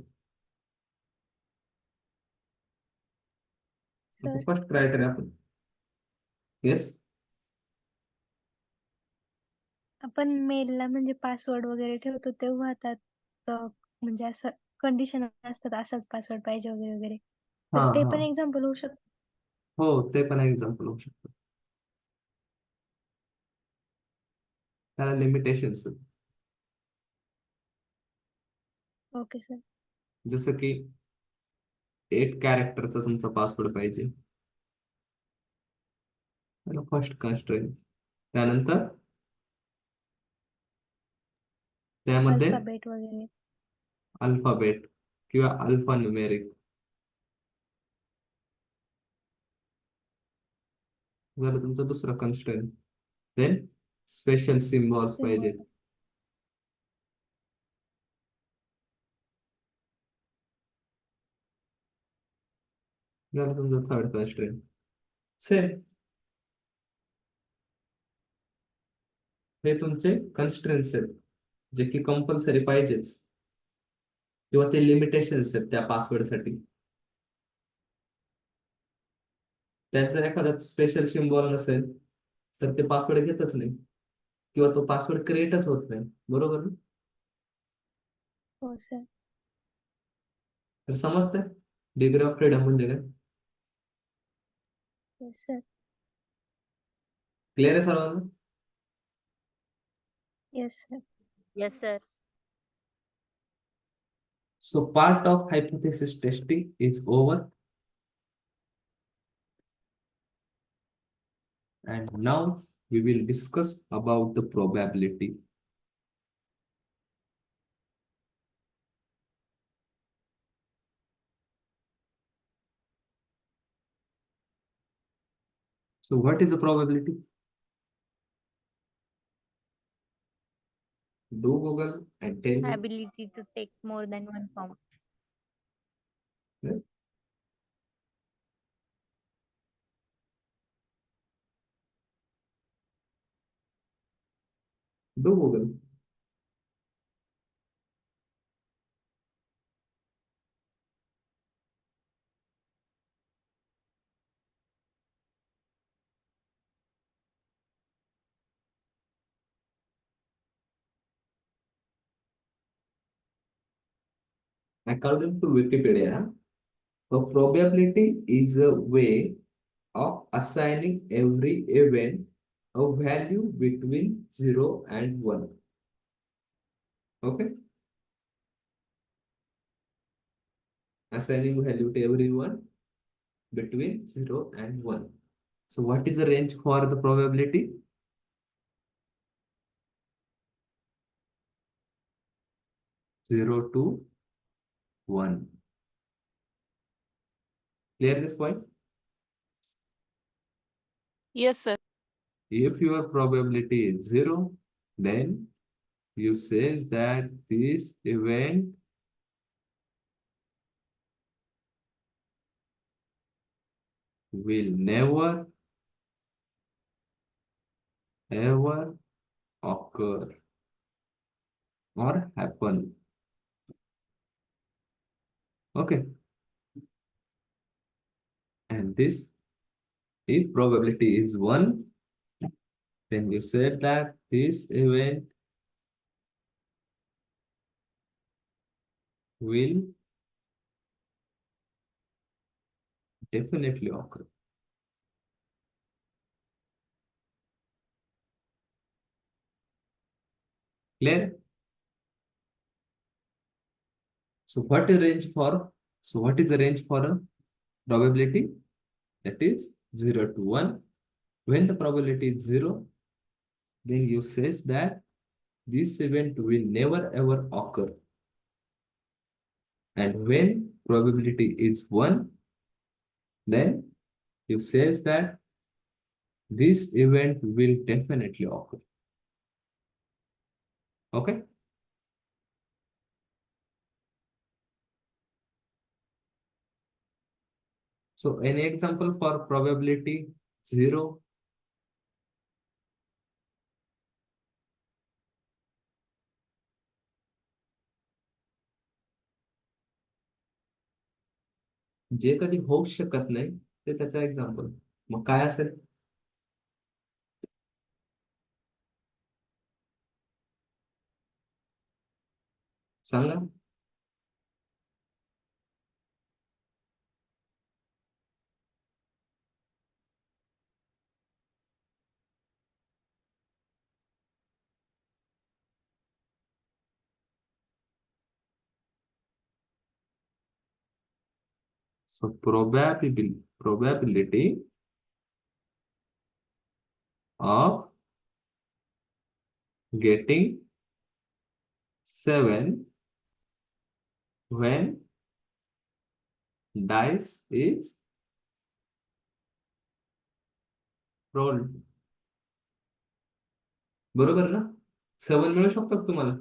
सर फर्स्ट क्रायटेरिया आपण. येस. आपण मेलला म्हणजे पासवर्ड वगैरे ठेवतो तेव्हा त्यात म्हणजे असं कंडिशन असतात असाच पासवर्ड पाहिजे वगैरे वगैरे. हा तर ते हा पण एक्झाम्पल होऊ शकतं. हो, ते पण एक्झाम्पल होऊ शकतं. त्याला लिमिटेशन्स. Okay sir. जसं की 8 कॅरेक्टरचा तुमचा पासवर्ड पाहिजे. First constraint. त्यानंतर त्यामध्ये अल्फाबेट वगैरे. अल्फाबेट किंवा अल्फा न्यूमेरिक झालं तुमचं दुसरं कन्स्ट्रेंट. देन स्पेशल सिम्बॉल्स पाहिजे. झालं तुमचं थर्ड कन्स्ट्रेंट. सेम. हे तुमचे कन्स्ट्रेंट्स आहेत जे की कंपल्सरी पाहिजेच, किंवा ते लिमिटेशन्स आहेत त्या पासवर्डसाठी. त्यात जर एखादा स्पेशल सिम्बॉल नसेल तर ते पासवर्ड घेतच नाही, किंवा तो पासवर्ड क्रिएटच होत नाही. बरोबर ना? हो सर. तर समजतंय डिग्री ऑफ फ्रीडम म्हणजे काय? Yes sir. क्लिअर आहे सर्वांना? Yes sir. Yes, sir. So part of hypothesis testing is over, and now we will discuss about the probability. So what is the probability? Do Google and tell me. Ability to take more than one form. Yes. Do Google. According to Wikipedia, a probability is a way of assigning every event a value between 0 and 1. Okay? Assigning value to everyone between 0 and 1. So what is the range for the probability? 0 to 1. Clear this point? Yes, sir. If your probability is 0, then you says that this event will never ever occur or happen. Okay. And this, if probability is 1, then you said that this event will definitely occur. Clear? So what is range for? So what is the range for a probability? That is 0 to 1. When the probability is 0, then you says that this event will never ever occur. And when probability is 1, then it says that this event will definitely occur. Okay? So any example for probability 0? जे कधी होऊ शकत नाही ते त्याचा example. मग काय असेल? सांगा. So probability of getting 7 when dice is rolled. बरोबर ना? 7 मिळू शकतो का तुम्हाला?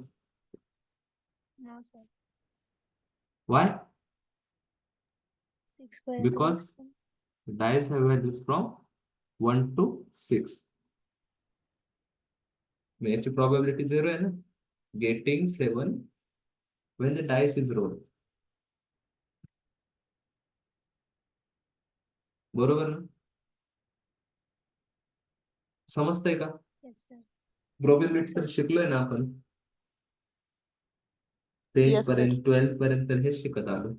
हो सर. Why? 6 पर्यंत Because असतं. dice have values from 1 to 6. मग याची probability 0 आहे ना? Getting 7 when the dice is rolled. बरोबर ना? समजतंय का? Yes, sir. प्रोबॅबिलिटी तर शिकलोय ना आपण 10th Yes, sir. पर्यंत 12th पर्यंत तर हेच शिकत आलो.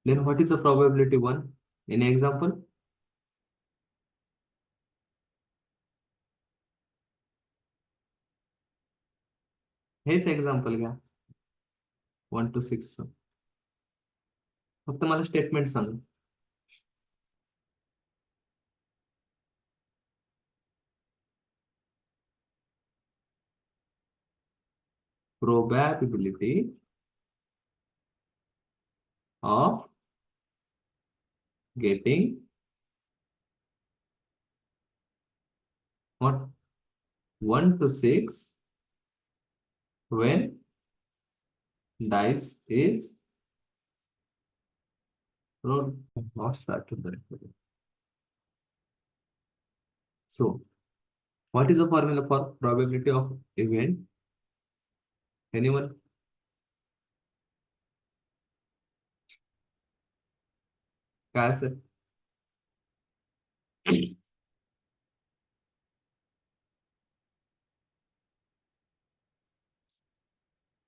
Then what is the probability 1? Any example? H example घ्या 1 to 6. फक्त मला स्टेटमेंट सांग. Probability of getting what 1 to 6 when dice is rolled. Not started the recording. So what is the formula for probability of event? Anyone? काय असेल?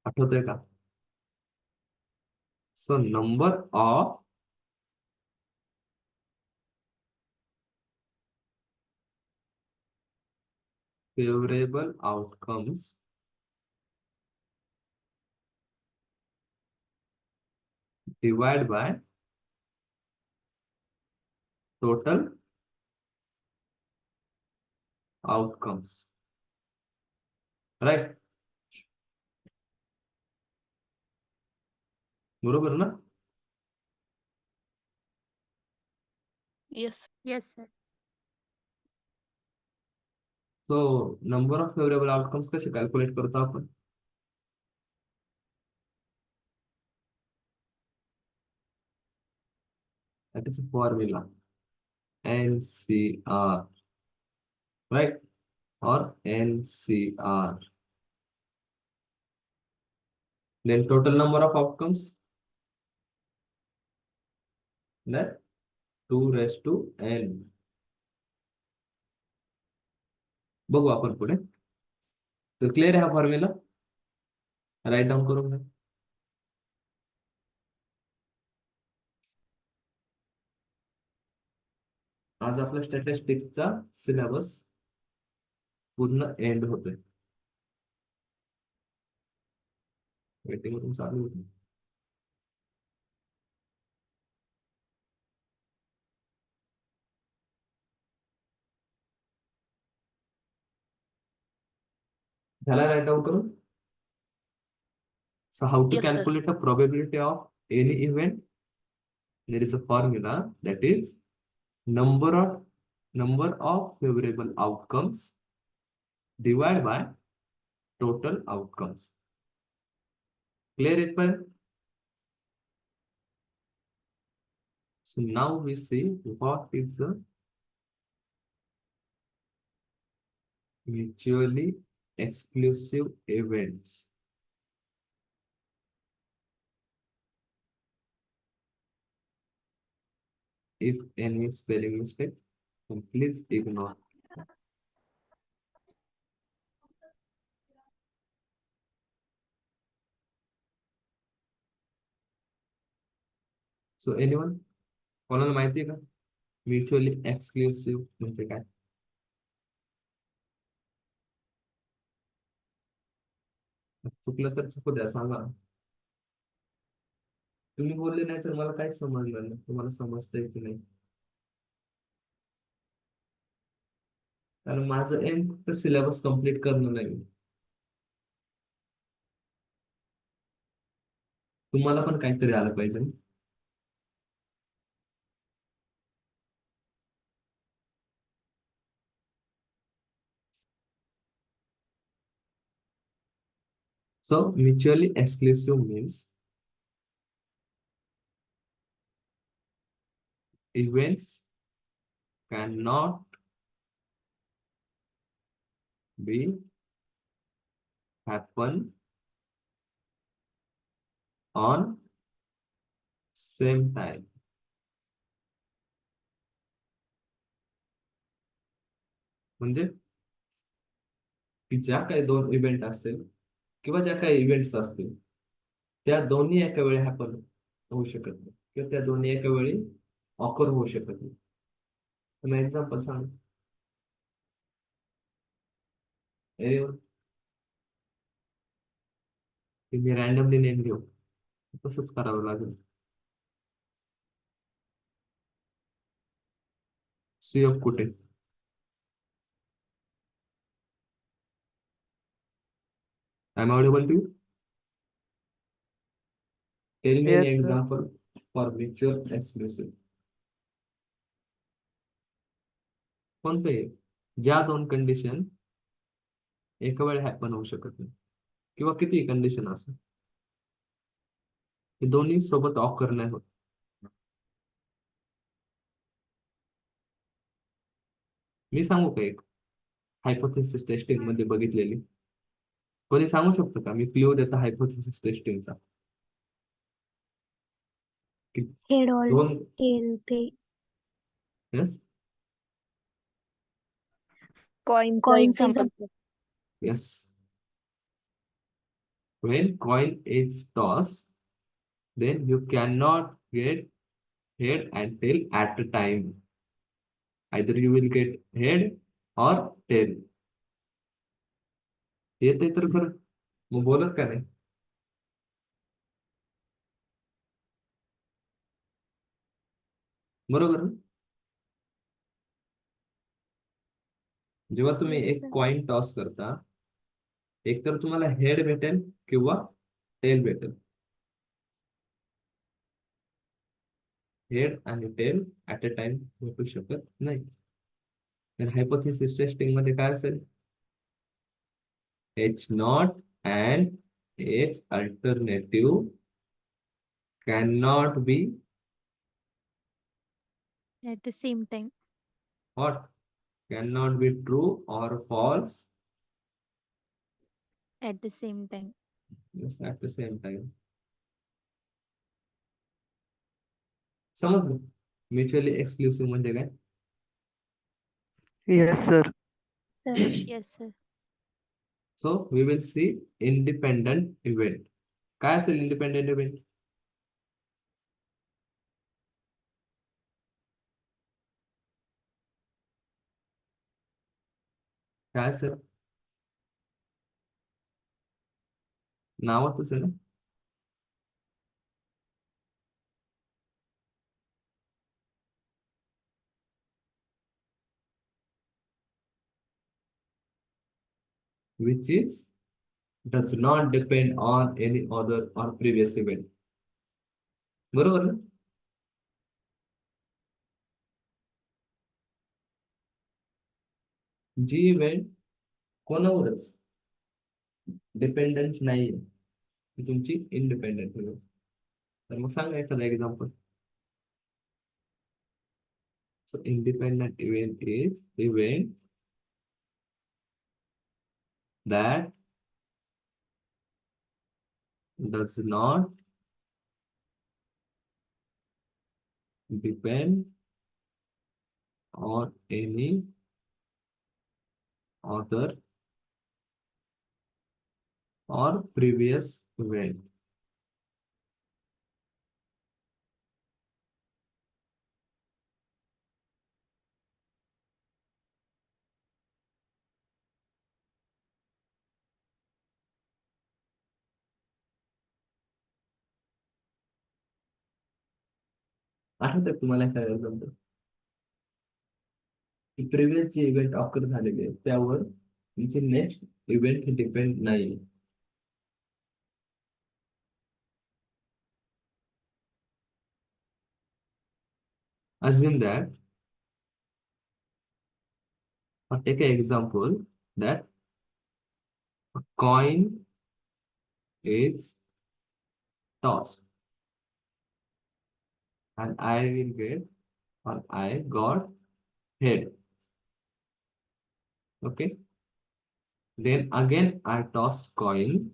आठवतंय का? So number of favorable outcomes divided by total outcomes. Right? बरोबर ना? Yes. Yes, sir. So number of favorable outcomes कसे calculate करतो आपण? That is a formula. NCR. Right? Or NCR. Then total number of outcomes. That 2 raised to n. बघू आपण पुढे. तर clear आहे हा फॉर्म्युला? राईट डाऊन करून घ्या. आज आपला स्टॅटिस्टिक्सचा सिलेबस पूर्ण एंड होतोय. वेटिंग रूम चालू होती. झाला राईट डाऊन करून. So how to Yes, sir. calculate the probability of any event? There is a formula, that is number of favorable outcomes divided by total outcomes. Clear it, पर? So now we see what is the mutually exclusive events. If any spelling mistake, then please ignore. So anyone? कोणाला माहिती आहे का mutually exclusive म्हणजे काय? चुकलं तर चुकू द्या, सांगा. तुम्ही बोलले नाही तर मला काहीच समजलं नाही. तुम्हाला समजतंय की नाही? कारण माझं एम फक्त सिलेबस कम्प्लीट करणं नाही. तुम्हाला पण काहीतरी आलं पाहिजे ना. So mutually exclusive means events cannot be happen on same time. म्हणजे की ज्या काही दोन इव्हेंट असतील किंवा ज्या काही इव्हेंट्स असतील त्या दोन्ही एका वेळी हॅपन होऊ शकत नाही किंवा त्या दोन्ही एका वेळी ऑकर होऊ शकत नाही. तुम्ही एक्झाम्पल सांग. मी रॅन्डमली नेम घेऊ, तसंच करावं लागेल. सुयोग कुठे? I'm audible to you? Tell me an Yes, sir. example for mutual exclusive. कोणतं आहे? ज्या दोन कंडिशन एका वेळी हॅपन होऊ शकत नाही किंवा किती कंडिशन असं हे दोन्ही सोबत ऑकर नाही होत. मी सांगू का एक हायपोथेसिस टेस्टिंग मध्ये बघितलेली? कोणी सांगू शकतो का? मी क्ल्यू देतो हायपोथेसिस टेस्टिंगचा. हेड ऑल दोन टेल ते yes Coin Coins example. yes. When coin is tossed, then you cannot get head and tail at a time. Either you will get head or tail. येते तर खरं मग बोलत का नाही? बरोबर ना? जेव्हा तुम्ही Yes, एक sir. कॉइन टॉस करता, एक तर तुम्हाला हेड भेटेल किंवा टेल भेटेल. हेड आणि टेल ऍट अ टाइम भेटू शकत नाही. तर हायपोथेसिस टेस्टिंग मध्ये काय असेल? H not and H alternative cannot be at the same time. what? Cannot be true or false. At the same time. Yes, at the same time. समजलं mutually exclusive म्हणजे काय? Yes, sir. Sir. Yes, sir. So we will see independent event. काय असेल independent event? काय असेल? नावातच आहे ना. Which is does not depend on any other or previous event. बरोबर ना? जी इव्हेंट कोणावरच डिपेंडंट नाही ती तुमची इंडिपेंडंट इव्हेंट. तर मग सांगा एखादा example. So independent event is event that does not depend on any other or previous event. आठवत तुम्हाला एखादा एक्झाम्पल की प्रिव्हियस जे इव्हेंट ऑकर झालेले आहेत त्यावर तुमचे नेक्स्ट इव्हेंट हे डिपेंड नाही. Assume that, or take an example that a coin is tossed and I will get or I got head. Okay. Then again I tossed coin.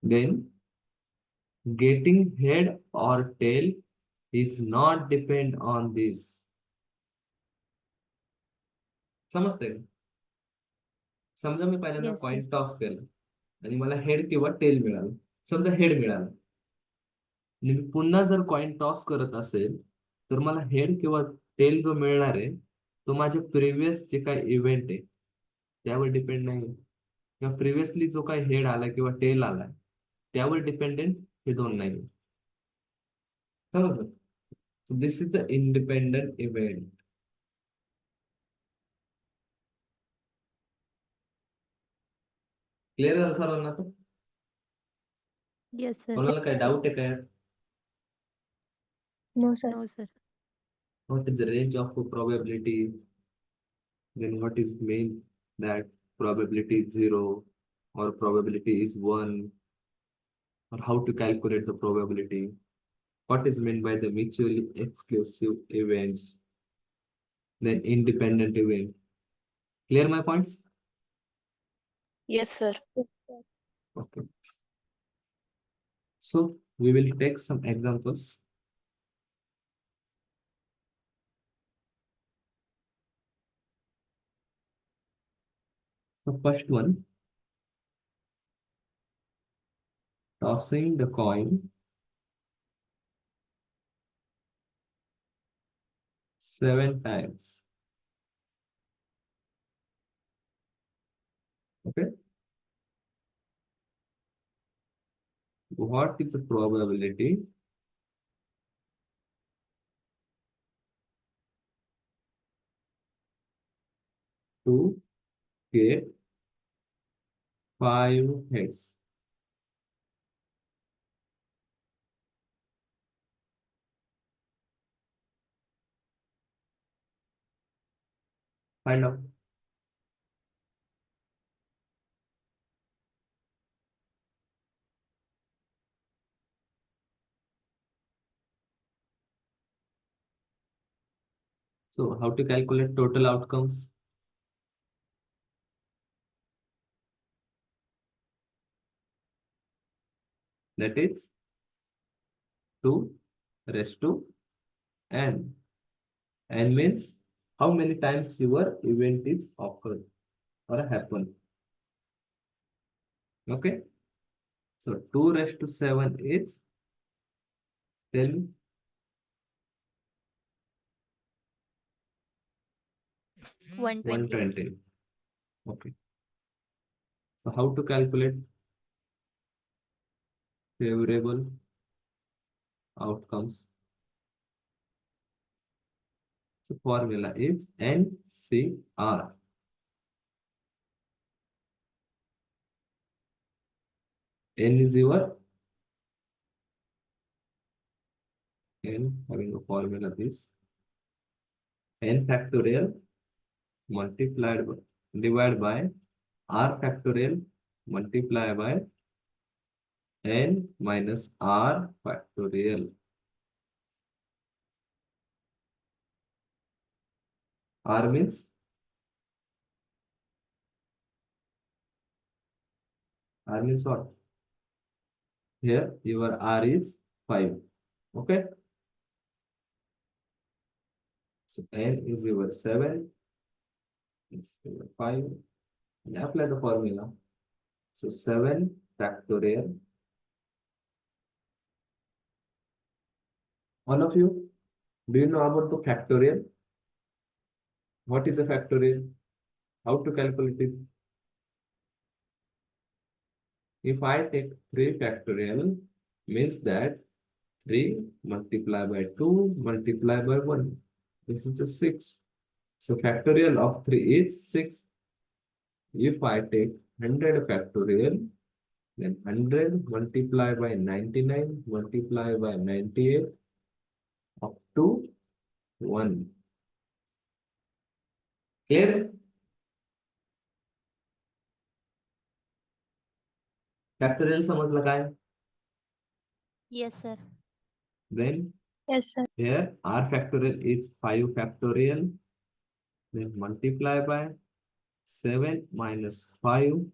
Then getting head or tail is not depend on this. समजतंय का? समजा मी पहिल्यांदा Yes, sir. Coin toss केलं आणि मला head किंवा tell मिळालं. समजा हेड मिळालं आणि मी पुन्हा जर कॉइन टॉस करत असेल तर मला हेड किंवा टेल जो मिळणार आहे तो माझ्या प्रिव्हियस जे काही इव्हेंट आहे त्यावर डिपेंड नाही किंवा प्रिव्हियसली जो काही हेड आला किंवा टेल आला त्यावर डिपेंडेंट हे दोन नाही. समजलं? So this is the independent event. Clear झालं सर्वांना? आता Yes, sir. कोणाला काही डाऊट आहे काय? No sir. No, sir. What is the range of probability? Then what is mean that probability is 0 or probability is 1, or how to calculate the probability? What is meant by the mutually exclusive events? Then independent event. Clear my points? Yes, sir. Okay. So we will take some examples. The first one, tossing the coin 7 times. Okay. What is the probability to get 5 heads? Find out. So how to calculate total outcomes? That is 2 raised to n. N means how many times your event is occurred or happen. Okay. So 2 raised to 7 is 10. 120. 120. Okay. So how to calculate favorable outcomes? So formula is NCR. N is your N having a formula this N factorial multiplied by divided by R factorial multiplied by N minus R factorial. R means what? Here your R is 5. Okay. So N is your 7. It's your 5. And apply the formula. So 7 factorial. All of you, do you know about the factorial? What is a factorial? How to calculate it? If I take 3 factorial, means that 3 multiplied by 2 multiplied by 1. This is a 6. So factorial of 3 is 6. If I take 100 factorial, then 100 multiplied by 99 multiplied by 98 up to 1. Clear? Factorial समजलं काय? Yes, sir. Then Yes, sir. here R factorial is 5 factorial. Then multiply by 7 minus 5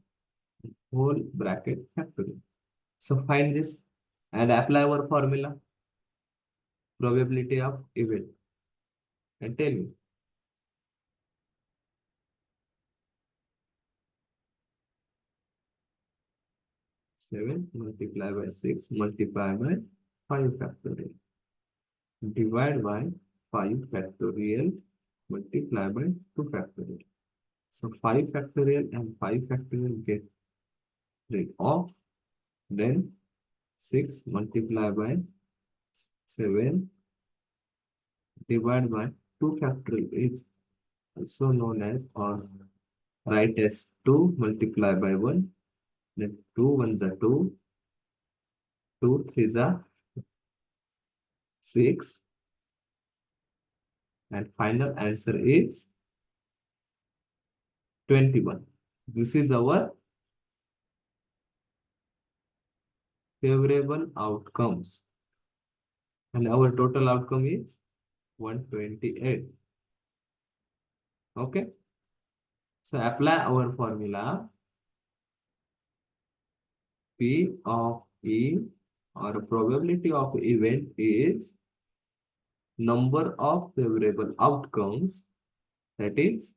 whole bracket factorial. So find this and apply our formula. Probability of event. And tell me. Seven multiplied by 6 multiplied by 5 factorial. Divide by 5 factorial multiplied by 2 factorial. So 5 factorial and 5 factorial get rid of. Then 6 multiplied by 7 divided by 2 factorial is also known as or write as 2 multiplied by 1. Then 2 ones are 2, 2 threes are 6, and final answer is 21. This is our favorable outcomes, and our total outcome is 128. Okay, so apply our formula. P of E or probability of event is number of favorable outcomes, that is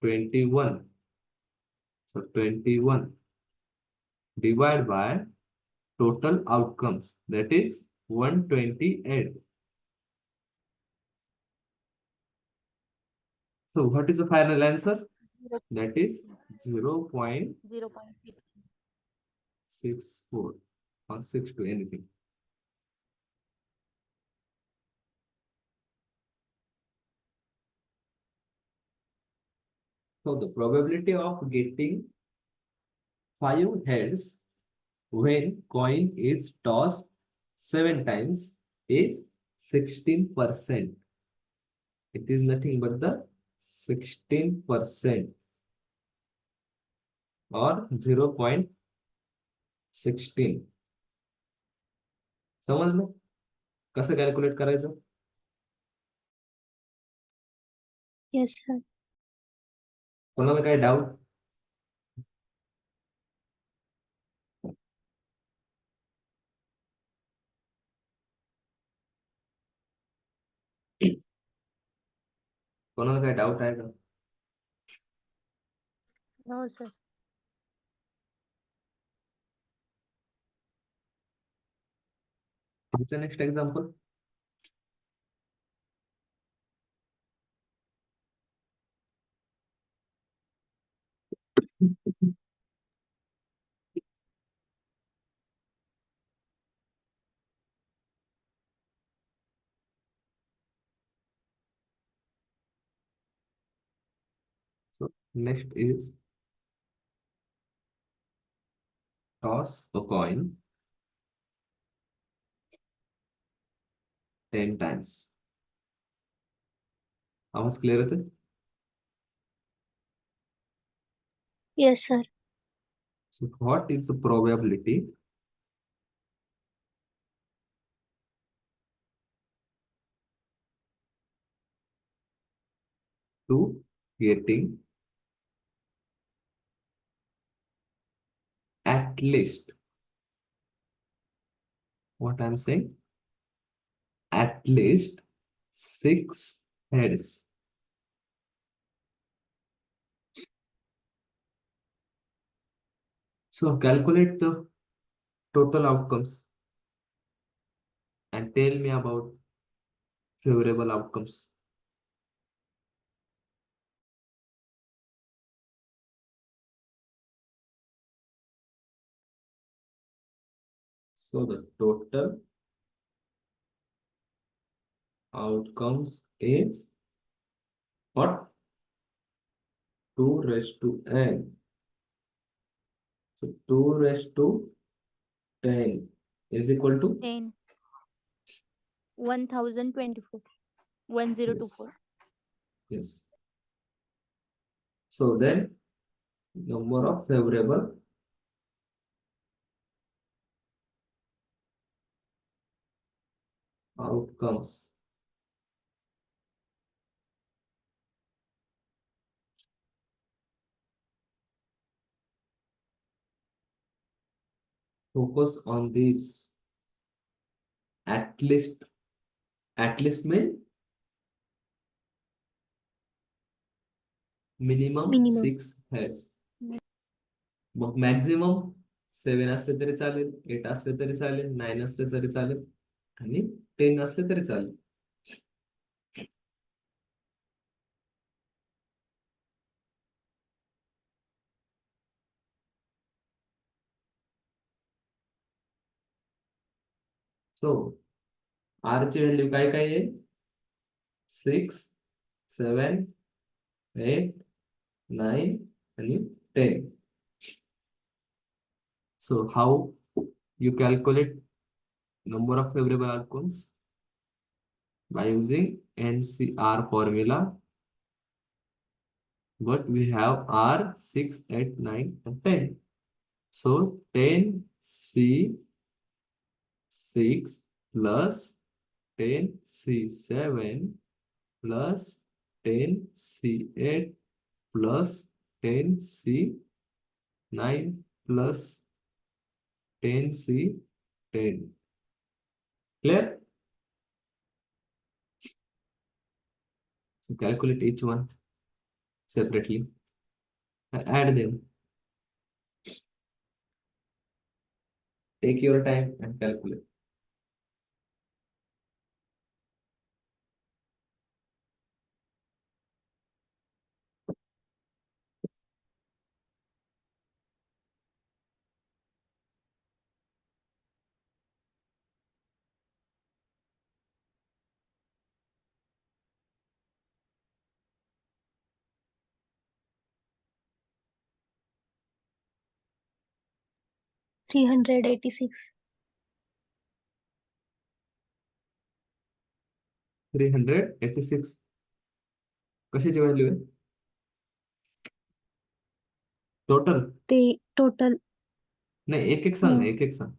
21. So 21 divided by total outcomes, that is 128. So what is the final answer? That is 0.64 or 62, anything. So the probability of getting 5 heads when coin is tossed 7 times is 16%. It is nothing but the 16% or 0.16. समजलं? कसं calculate करायचं? Yes, sir. कोणाला काही doubt? कोणाला काही doubt आहे का? No, sir. What's the next example? So next is toss a coin 10 times. आवाज क्लियर होते? Yes, sir. So what is the probability to getting at least, what I'm saying, at least 6 heads? So calculate the total outcomes and tell me about favorable outcomes. So the total outcomes is what? 2 raised to n. So 2 raised to 10 is equal to 10. 1024. 1024. yes. So then number of favorable outcomes. Focus on this. At least mean minimum Minimum. 6 heads. Mug maximum 7 असले तरी चालेल, 8 असले तरी चालेल, 9 असले तरी चालेल आणि 10 असले तरी चालेल. सो आर ची व्हॅल्यू काय काय आहे? 6, 7, 8, 9 आणि 10. So how you calculate number of favorable outcomes? By using NCR formula, but we have R 6, 8, 9 and 10. So 10C6 plus 10C7 plus 10C8 plus 10C9 plus 10C10. Clear? So calculate each one separately and add them. Take your time and calculate. $386. 386. कशाची value आहे? Total ते total नाही, एक एक सांग ना, एक एक सांग.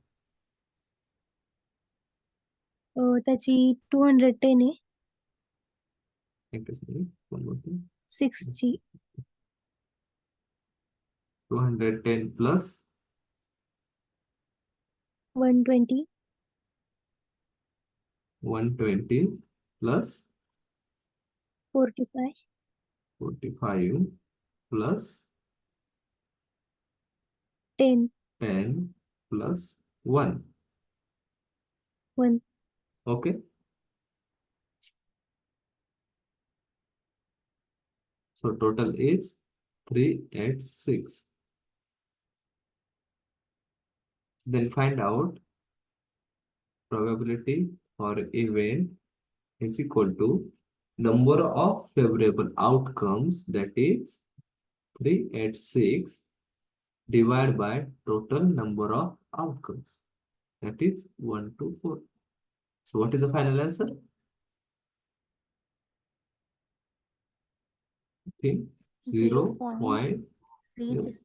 त्याची 210 आहे. एकच मिनिट. 6 ची 210 plus 120 120 plus 45 45 plus 10 10 plus 1. 1. Okay. So total is 386. Then find out probability for event is equal to number of favorable outcomes, that is 386 divide by total number of outcomes. That is 1 to 4. So what is the final answer? Okay. 0 point, yes,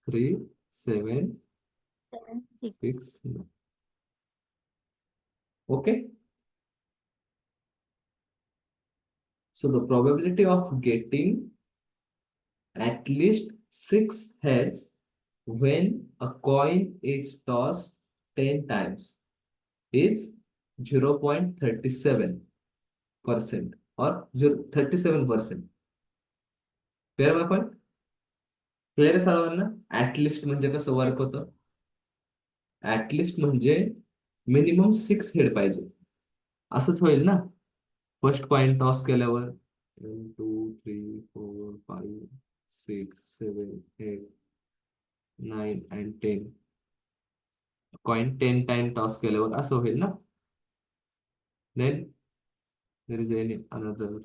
3, 7, 6. Okay. So the probability of getting at least 6 heads when a coin is tossed 10 times is 0.37% or 37%. Clear my point? Clear आहे सर्वांना? At least म्हणजे कसं work होतं? At least म्हणजे minimum 6 head पाहिजे, असंच होईल ना. फर्स्ट कॉइन टॉस केल्यावर 1 2 3 4 5 6 7 8 9 and 10 कॉइन 10 टाइम टॉस केल्यावर असं होईल ना. Then there is any another,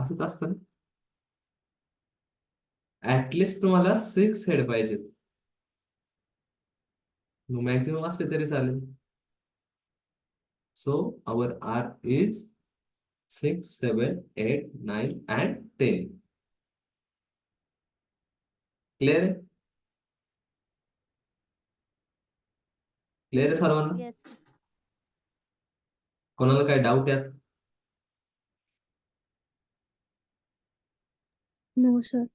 असंच असतं ना. ऍटलिस्ट तुम्हाला 6 हेड पाहिजेत, मॅक्झिमम असले तरी चालेल. So our R is 6 7 8 9 and 10. Clear आहे? क्लिअर आहे सर्वांना? Yes. कोणाला काय डाऊट यात? No sir.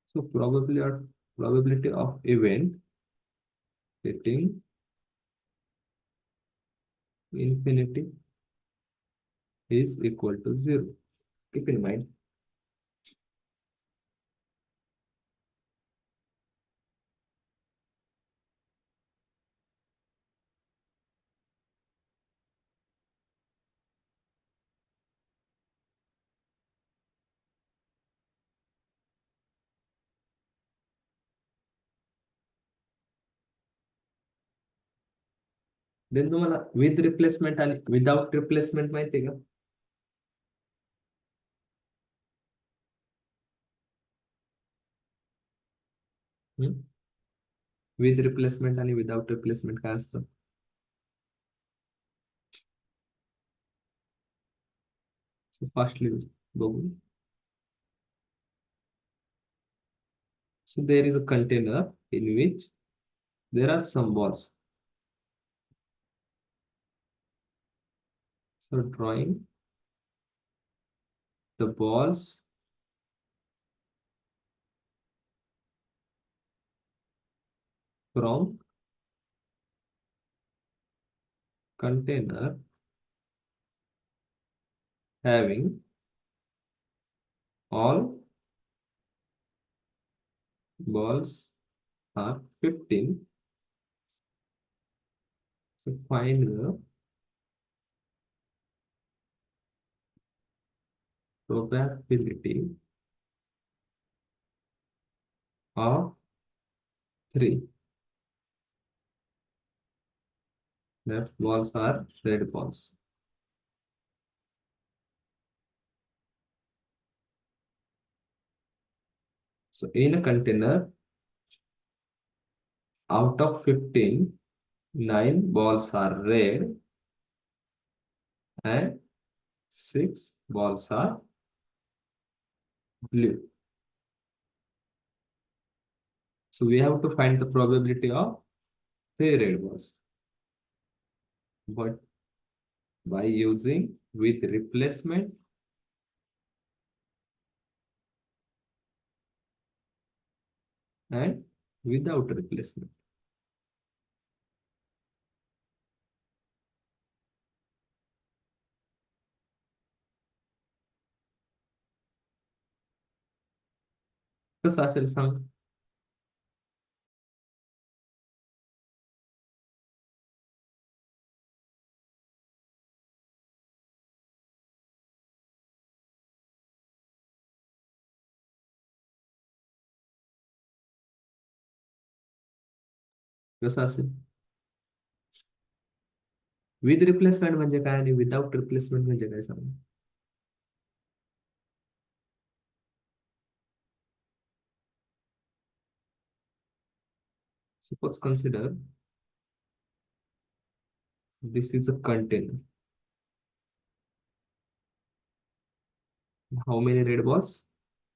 So probability of event getting infinity is equal to 0. Keep in mind. Then तुम्हाला with replacement आणि without replacement माहिती आहे का? विथ रिप्लेसमेंट आणि विदाउट रिप्लेसमेंट काय असतं? फास्टली बघू. So there is a container in which there are some balls. So drawing the balls from container having all balls are 15. So find the probability of 3 that balls are red balls. So in a container, out of 15, 9 balls are red and 6 balls are blue. So we have to find the probability of 3 red balls. But by using with replacement and without replacement. कसं असेल सांग? कसं असेल? With replacement म्हणजे काय आणि without replacement म्हणजे काय सांगा? Suppose consider this is a container. How many red balls?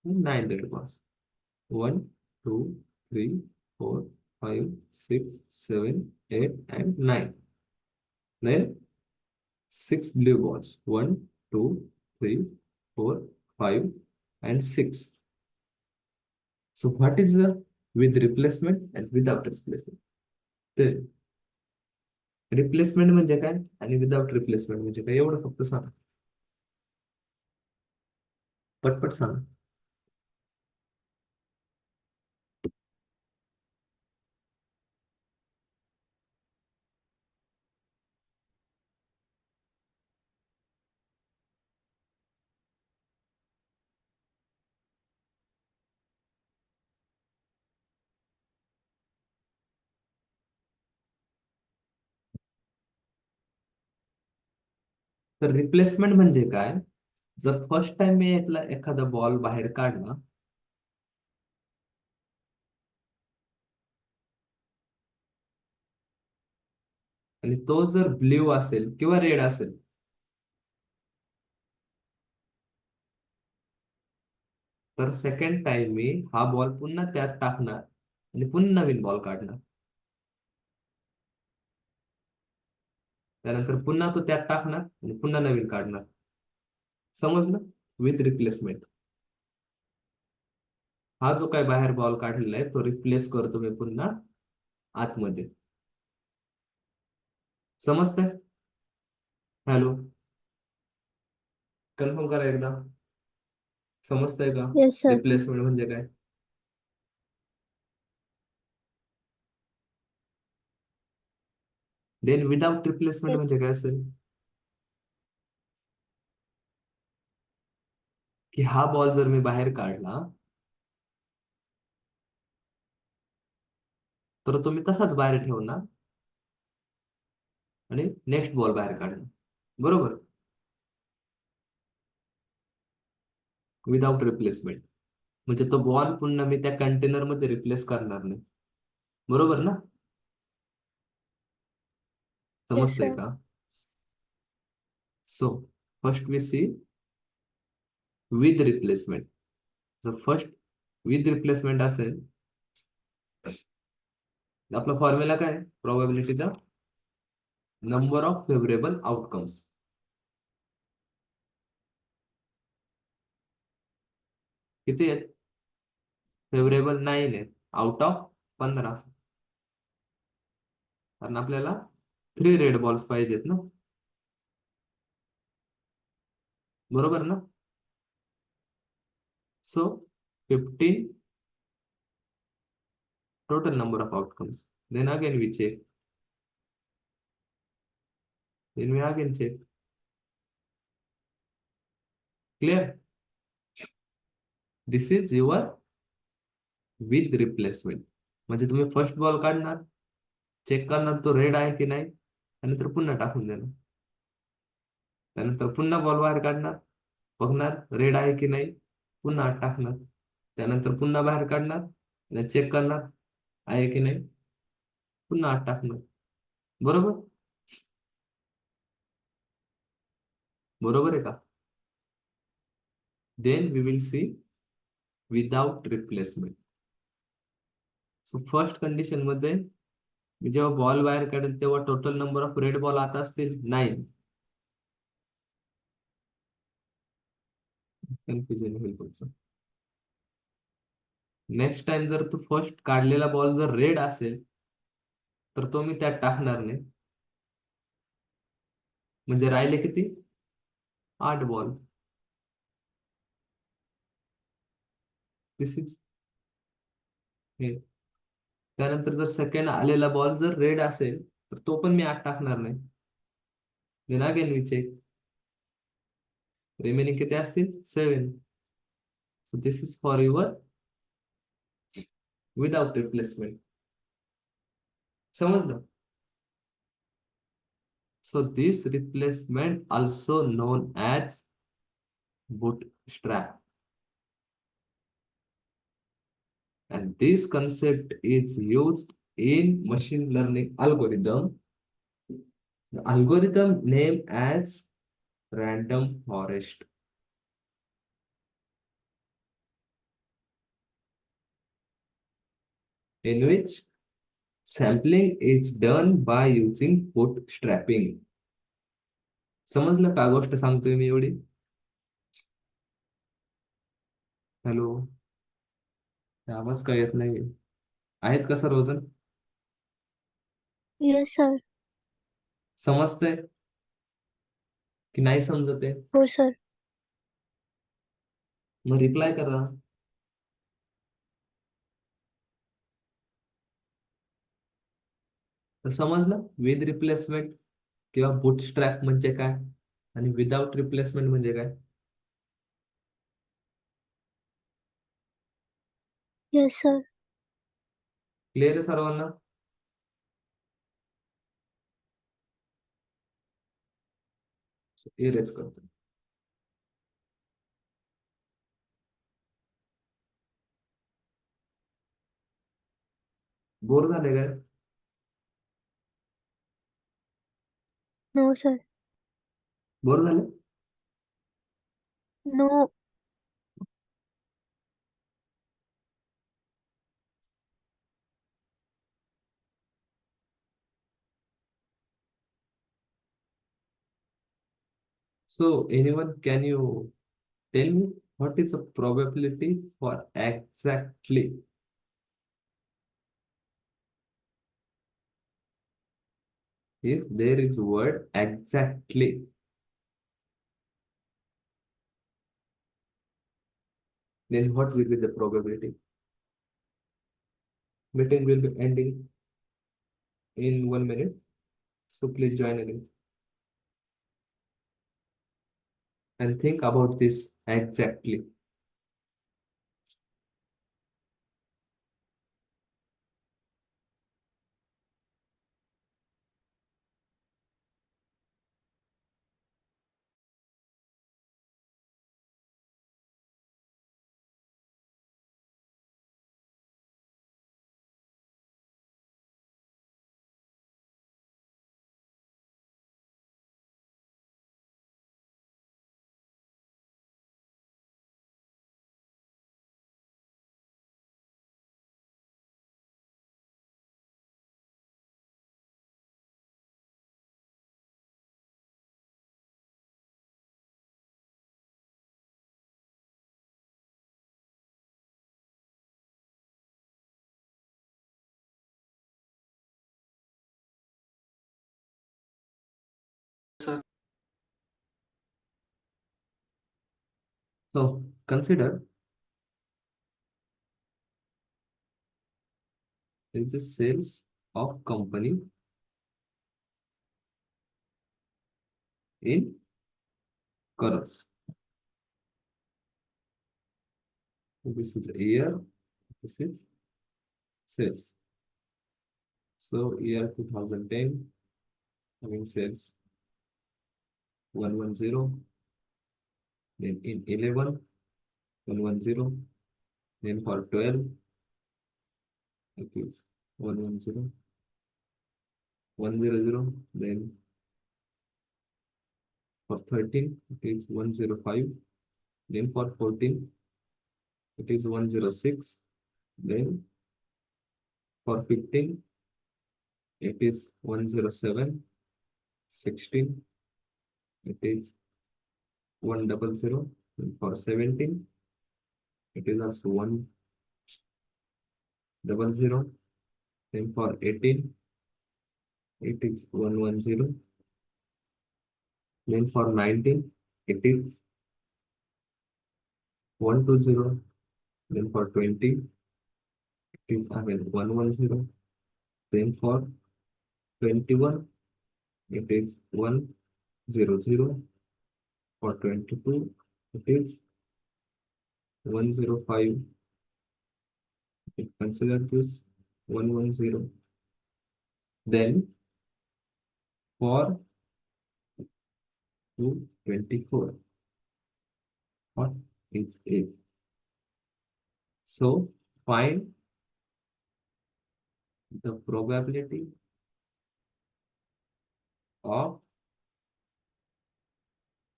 9 red balls. 1, 2, 3, 4, 5, 6, 7, 8, and 9. Then 6 blue balls. 1, 2, 3, 4, 5, and 6. So what is the with replacement and without replacement? The replacement म्हणजे काय आणि without replacement म्हणजे काय एवढं फक्त सांगा. पटपट सांगा. तर रिप्लेसमेंट म्हणजे काय? जर फर्स्ट टाइम मी यातला एखादा बॉल बाहेर काढला आणि तो जर ब्ल्यू असेल किंवा रेड असेल तर सेकंड टाइम मी हा बॉल पुन्हा त्यात टाकणार आणि पुन्हा नवीन बॉल काढणार. त्यानंतर पुन्हा तो त्यात टाकणार आणि पुन्हा नवीन काढणार. समजलं? With replacement. हा जो काय बाहेर बॉल काढलेला आहे तो रिप्लेस करतो मी पुन्हा आतमध्ये. समजतंय? हॅलो, कन्फर्म करा एकदा. समजतंय का? Yes sir. रिप्लेसमेंट म्हणजे काय? देन विदाउट रिप्लेसमेंट म्हणजे काय असेल? की हा बॉल जर मी बाहेर काढला तर तो मी तसाच बाहेर ठेवणार आणि नेक्स्ट बॉल बाहेर काढणार. बरोबर? विदाउट रिप्लेसमेंट म्हणजे तो बॉल पुन्हा मी त्या कंटेनर मध्ये रिप्लेस करणार नाही. बरोबर ना? येस समजतंय सर. का? So first we see with replacement. जर फर्स्ट विथ रिप्लेसमेंट असेल आपला फॉर्म्युला काय? प्रोबॅबिलिटीचा नंबर ऑफ फेवरेबल आउटकम्स. किती आहेत? फेवरेबल 9 आहेत आउट ऑफ 15. कारण आपल्याला 3 रेड बॉल्स पाहिजेत ना. बरोबर ना? सो 15 total number of outcomes. Then again we check. Then we again check. Clear? This is your with replacement. म्हणजे तुम्ही फर्स्ट बॉल काढणार, चेक करणार तो रेड आहे की नाही, त्यानंतर पुन्हा टाकून देणार. त्यानंतर पुन्हा बॉल बाहेर काढणार, बघणार रेड आहे की नाही, पुन्हा आत टाकणार. त्यानंतर पुन्हा बाहेर काढणार आणि चेक करणार आहे की नाही, पुन्हा आत टाकणार. बरोबर? बरोबर आहे का? Then we will see without replacement. So first condition मध्ये मी जेव्हा बॉल बाहेर काढेल तेव्हा total number of red ball आता असतील 9. कन्फ्युजन होईल पुढचं. नेक्स्ट टाइम जर तू फर्स्ट काढलेला बॉल जर रेड असेल तर तो मी त्यात टाकणार नाही. म्हणजे राहिले किती? 8 बॉल. दिस इज हे. त्यानंतर जर सेकंड आलेला बॉल जर रेड असेल तर तो पण मी आत टाकणार नाही. Then again we check. Remaining किती असतील? 7. So this is for your without replacement. समजलं? So this replacement also known as bootstrap. And this concept is used in machine learning algorithm. The algorithm named as random forest. In which sampling is done by using bootstrapping. समजलं का गोष्ट सांगतोय मी एवढी? Hello, आवाज का येत नाही? आहेत का सर्वजण? Yes sir. समजतंय की नाही समजत आहे? हो सर. मग रिप्लाय करा. तर समजलं विथ रिप्लेसमेंट किंवा बूटस्ट्रॅप म्हणजे काय आणि विदाउट रिप्लेसमेंट म्हणजे काय? Yes sir. क्लिअर आहे सर्वांना? इरेज करतो. बोर झाले काय? No sir. बोर झाले? No. So anyone, can you tell me what is the probability for exactly? If there is a word exactly, then what will be the probability? Meeting will be ending in 1 minute. So please join again. And think about this exactly. So consider is the sales of company in crores. This is year, this is sales. So year 2010, having sales 110, then in 11, 110, then for 12, it is 110, 100, then for 13, it is 105, then for 14, it is 106, then for 15, it is 107, 16, it is 100, and for 17, it is also 100, then for 18, it is 110, then for 19, it is 120, then for 20, it is again 110, then for 21, it is 100, for 22, it is 105. Consider this 110, Then for 224, what is it? So find the probability of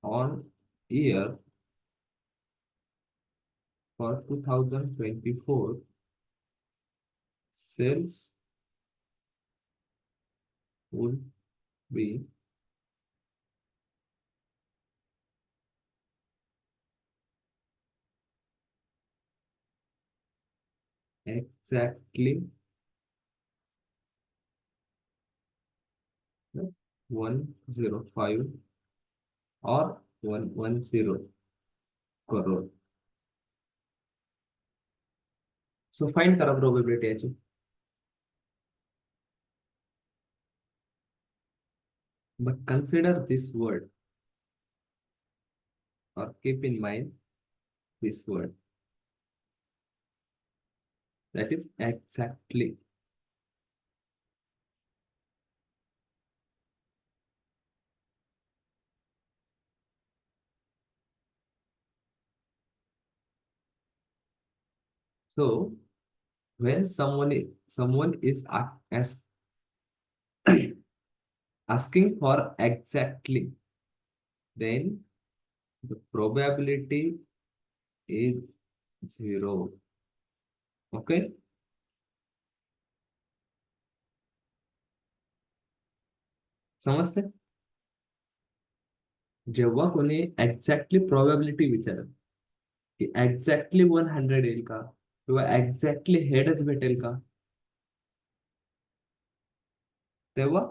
on year for 2024 sales would be exactly 105 or 110 crore. So find करा probability याची. But consider this word or keep in mind this word. That is exactly. So when someone is asking for exactly, then the probability is 0. Okay. समजते? जेव्हा कोणी exactly probability विचारेल की exactly 100 येईल का किंवा एक्झॅक्टली हेडच भेटेल का, तेव्हा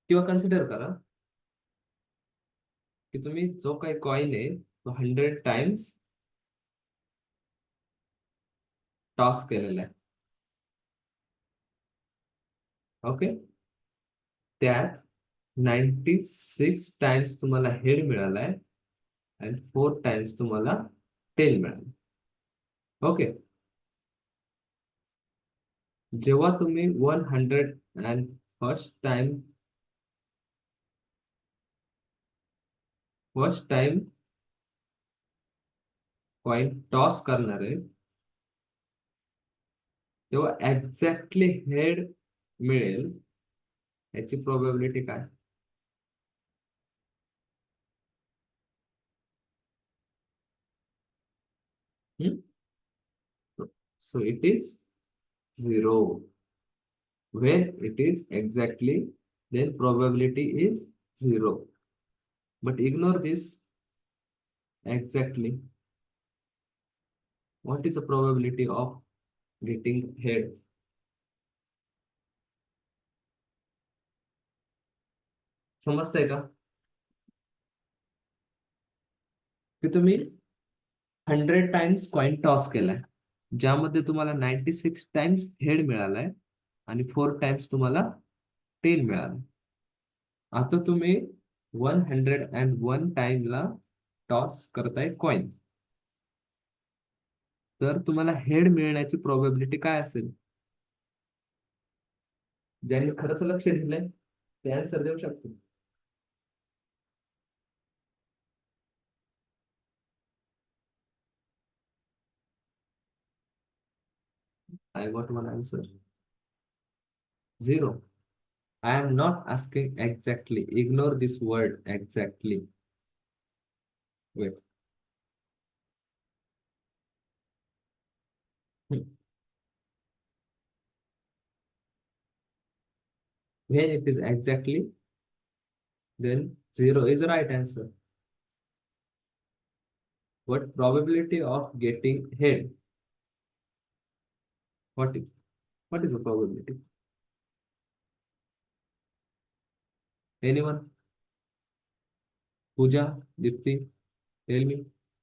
किंवा कन्सिडर करा की तुम्ही जो काही कॉइन आहे तो 100 टाइम्स टॉस केलेला आहे. ओके. त्यात 96 टाइम्स तुम्हाला हेड मिळालाय आणि 4 टाइम्स तुम्हाला टेल मिळालं. ओके. जेव्हा तुम्ही 100 and first time coin toss करणार आहे तेव्हा एक्झॅक्टली हेड मिळेल याची प्रोबॅबिलिटी काय? So it is 0. When it is exactly, then probability is 0. But ignore this exactly. What is the probability of getting head? समजतंय का की तुम्ही 100 टाइम्स कॉइन टॉस केलाय ज्यामध्ये तुम्हाला 96 टाइम्स हेड मिळालाय आणि 4 टाइम्स तुम्हाला टेल मिळालं. आता तुम्ही 101 टाइमला टॉस करताय कॉइन, तर तुम्हाला हेड मिळण्याची प्रोबॅबिलिटी काय असेल? ज्यांनी खरंच लक्ष दिलंय ते आन्सर देऊ शकतो. I got one answer. 0. I am not asking exactly. Ignore this word exactly. Wait. When it is exactly, then 0 is the right answer. What probability of getting head? What is the probability? Anyone? Pooja, Dipti, tell me.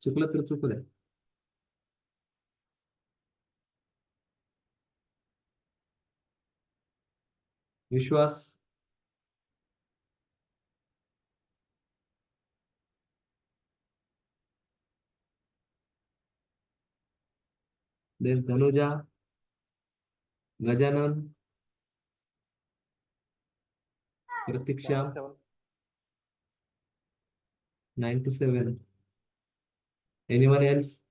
चुकलं तर चुकू द्या. विश्वास, then Tanuja, Gajanan, Pratiksha, 97. Anyone else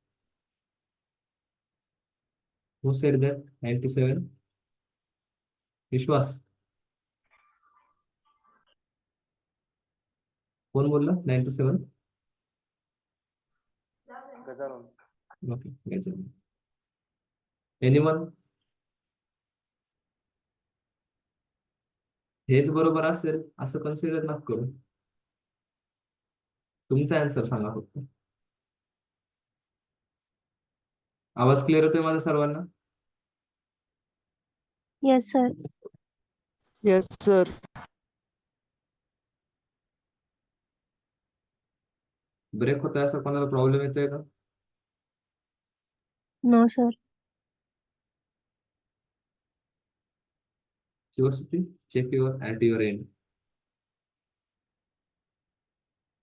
who said that 97? विश्वास, कौन बोल रहा 97? Okay, Gajanan. Anyone? हेच बरोबर असेल असं कन्सिडर नका करू. तुमचा आन्सर सांगा फक्त. आवाज क्लिअर होतोय माझा सर्वांना? Yes sir. Yes, sir. Break होतोय असं कोणाला प्रॉब्लेम येतोय का? No sir. Curiosity, check at your end.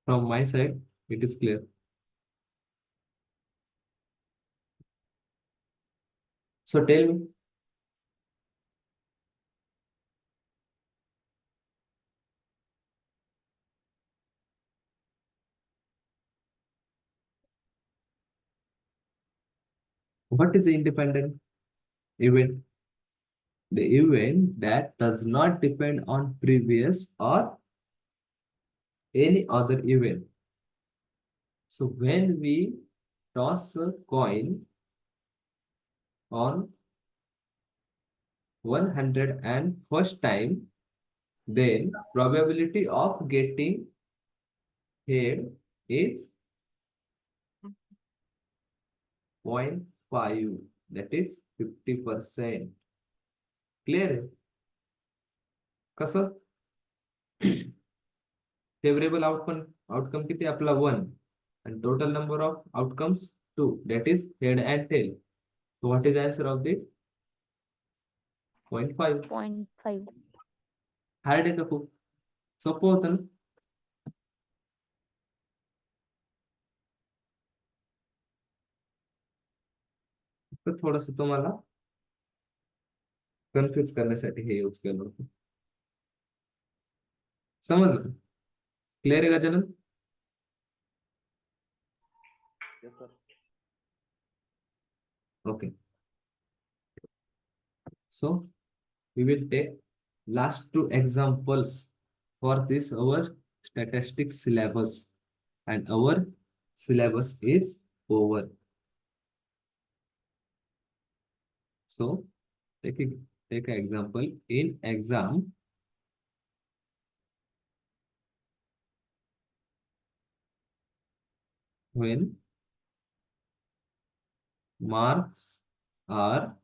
From my side, it is clear. So tell me, what is the independent event? The event that does not depend on previous or any other event. So when we toss a coin on 101st time, then probability of getting head is 0.5, that is 50%. Clear आहे? कसं? Favourable outcome किती आपला 1 and total number of outcomes 2, that is head and tail. So what is the answer of the 0.5? 0.5. Hard आहे का खूप? सोपं होतं ना? तर थोडस तुम्हाला कन्फ्युज करण्यासाठी हे यूज केलं होतं. समजलं? क्लिअर आहे Gajanan? Okay. So we will take last 2 examples for this our statistics syllabus, and our syllabus is over. So take an example. In exam, when marks are,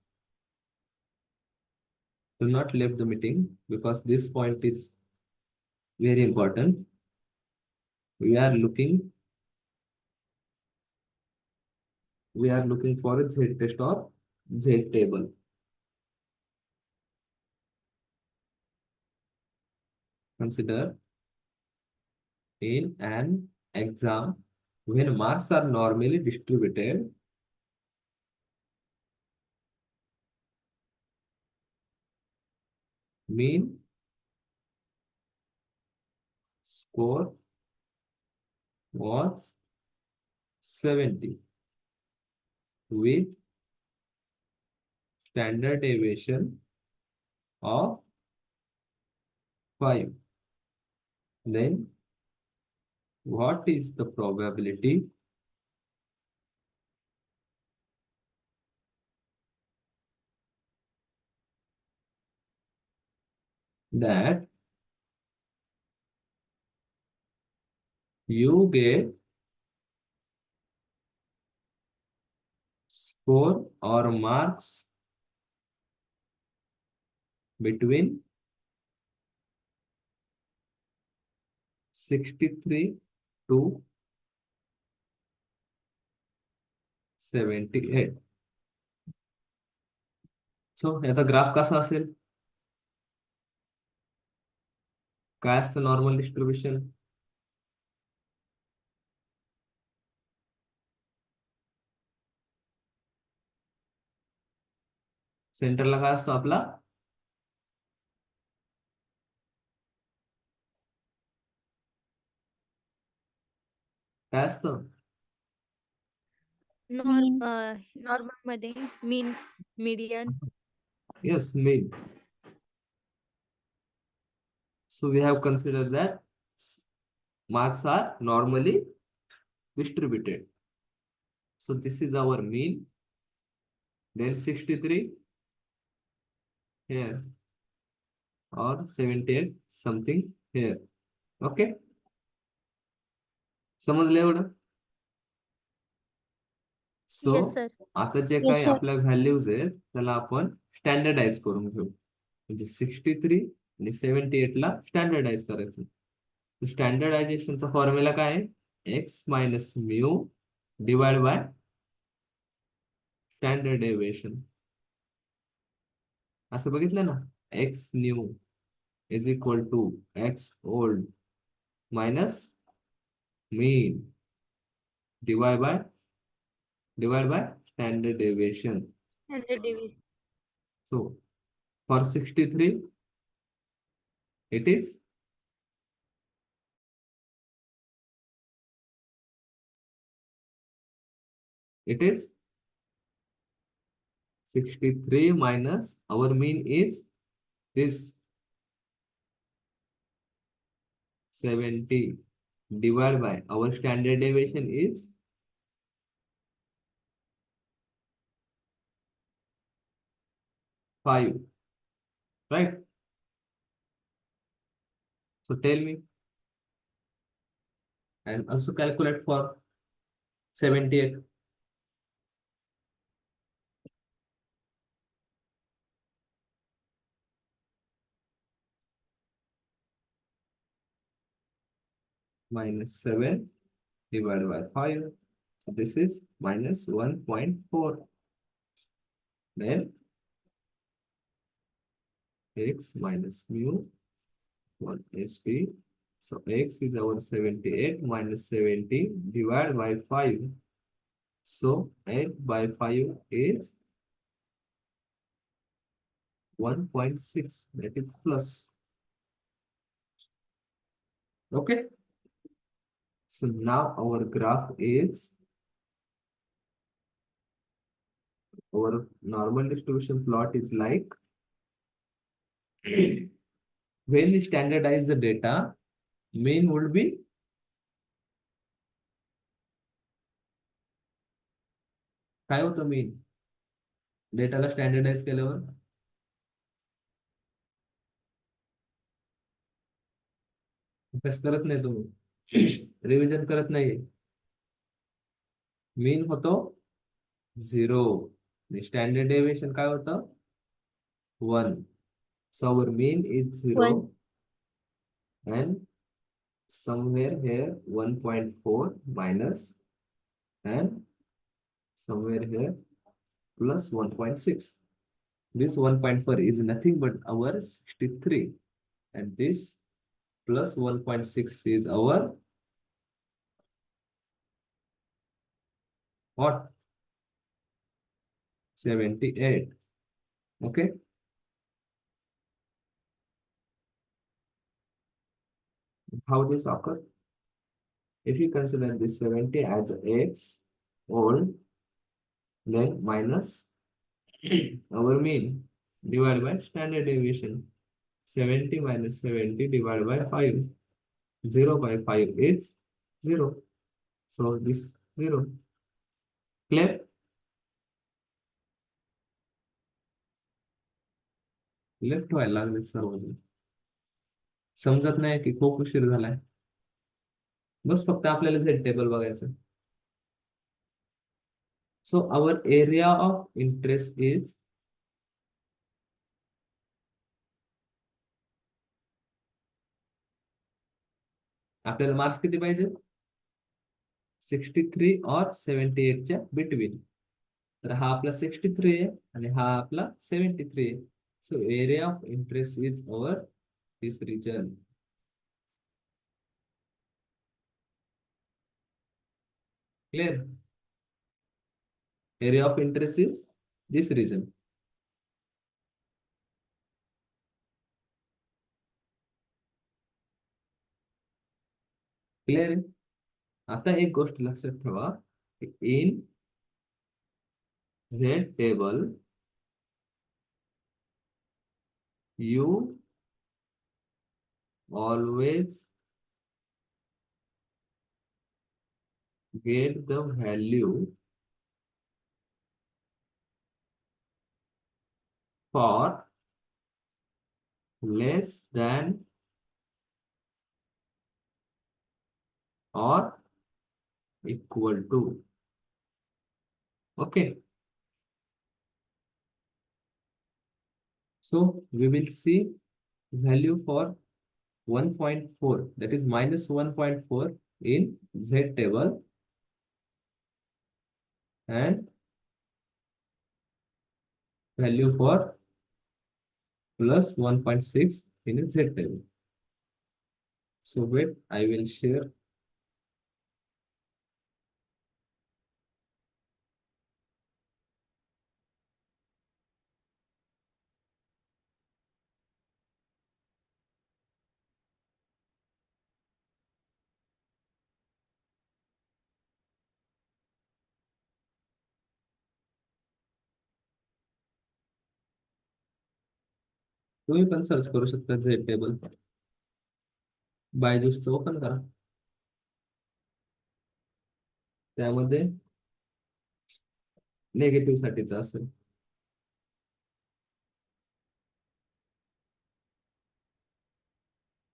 do not leave the meeting because this point is very important. We are looking for a Z test or Z table. Consider in an exam when marks are normally distributed, mean score was 70 with standard deviation of 5. Then what is the probability that you get score or marks between 63 to 78? So याचा graph कसा असेल? काय असतं normal distribution? सेंटरला काय असतो आपला काय असतं Mean. नॉर्मल मध्ये mean median yes mean. So we have considered that marks are normally distributed. So this is our mean. Then 63 here or 78 something here. Okay. समजलं एवढं? सो येस सर आता जे Yes, काही sir. आपल्या values आहेत त्याला आपण standardise करून घेऊ. म्हणजे 63 आणि 78 ला स्टँडर्डाइज करायचं. स्टँडर्डायझेशनचा फॉर्म्युला काय आहे? X minus mu divide by standard deviation. असं बघितलं ना, X new is equal to X old minus mean divide by standard deviation. So for 63 it is it is 63 minus our mean is this 70 divided by our standard deviation is 5, right? So tell me and also calculate for 78. Minus 7 divided by 5. So this is minus 1.4. Then x minus mu 1 SP. So x is our 78 minus 70 divided by 5. So 8 by 5 is 1.6. That is plus. Okay. So now our graph is our normal distribution plot is like when we standardize the data, mean would be काय होतं mean डेटाला standardise केल्यावर अभ्यास करत नाही तुम्ही revision करत नाही मीन होतो 0 स्टँडर्ड डेविएशन काय होतं 1 so our mean is 0 1. and somewhere here 1.4 minus and somewhere here plus 1.6. This 1.4 is nothing but our 63 and this plus 1.6 is our what 78. Okay. How this occur? If you consider this 70 as x old, then minus our mean divided by standard deviation. 70 minus 70 divided by 5. 0 by 5 is 0. So this 0. Clear? Left व्हायला लागले सर्वजण समजत नाही की खूप उशीर झालाय बस फक्त आपल्याला झेड टेबल बघायचं so our area of interest is आपल्याला मार्क्स किती पाहिजे 63 और 78 च्या बिटवीन तर हा आपला 63 आहे आणि हा आपला 73 आहे so area of interest is over this region clear area of interest is this region clear आहे? आता एक गोष्ट लक्षात ठेवा, in Z table you always get the value for less than or equal to. Okay. So we will see value for 1.4, that is minus 1.4 in Z table and value for plus 1.6 in Z table. So wait, I will share. तुम्ही पण search करू शकता Z table. बायजूसचं open करा. त्यामध्ये negative साठीचा असेल.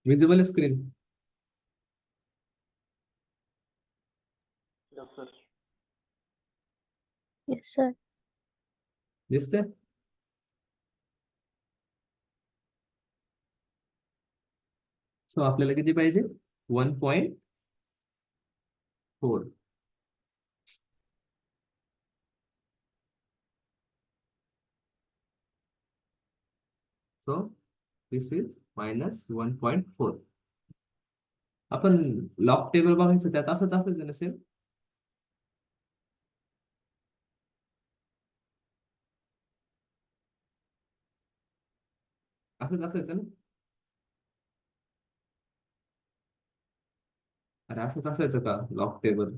Visible screen. Yes sir. दिसते? सो आपल्याला किती पाहिजे? 1.4. So this is minus 1.4. आपण लॉग टेबल बघायचं, त्यात असंच असायचं ना सेम. असंच असायचं ना. अरे असंच असायचं का लॉग टेबल?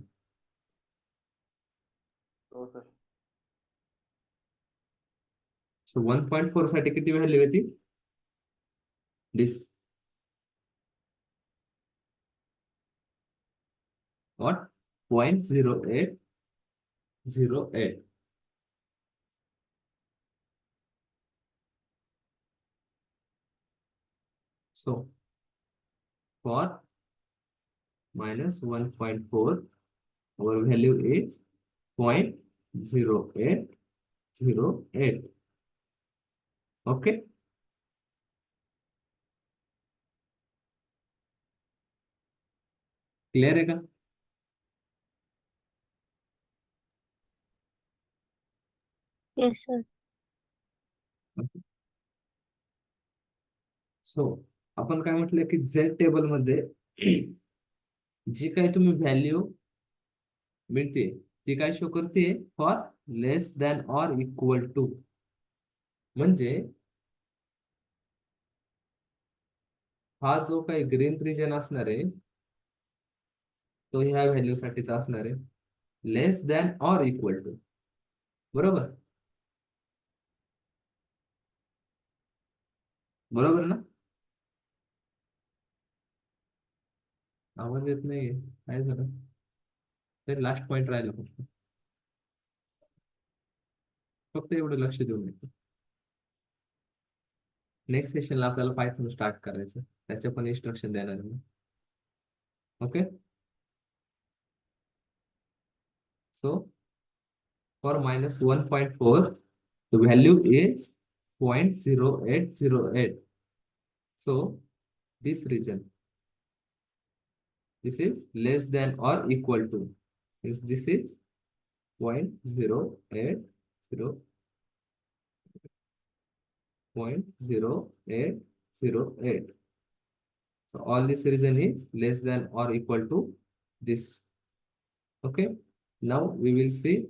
सो 1.4 साठी किती व्हॅल्यू होती? This what 0.0808. So for minus 1.4 our value is 0.0808. Okay. Clear है का? Yes sir. सो आपण काय म्हटलं की Z टेबल मध्ये जी काही तुम्ही व्हॅल्यू मिळते ती काय शो करते? For less than or equal to. म्हणजे हा जो काही ग्रीन रिजन असणार आहे तो ह्या व्हॅल्यू साठीचा असणार आहे, less than or equal to. बरोबर? बरोबर ना? आवाज येत नाहीये, काय झालं? ते लास्ट पॉइंट राहिला फक्त एवढं लक्ष देऊन येतो. नेक्स्ट सेशनला आपल्याला पायथन स्टार्ट करायचं, त्याचे पण इन्स्ट्रक्शन देणार आहे. Okay. So for minus 1.4 the value is 0.0808. so this region, this is less than or equal to, this is 0.0808. so all this region is less than or equal to this. Okay, now we will see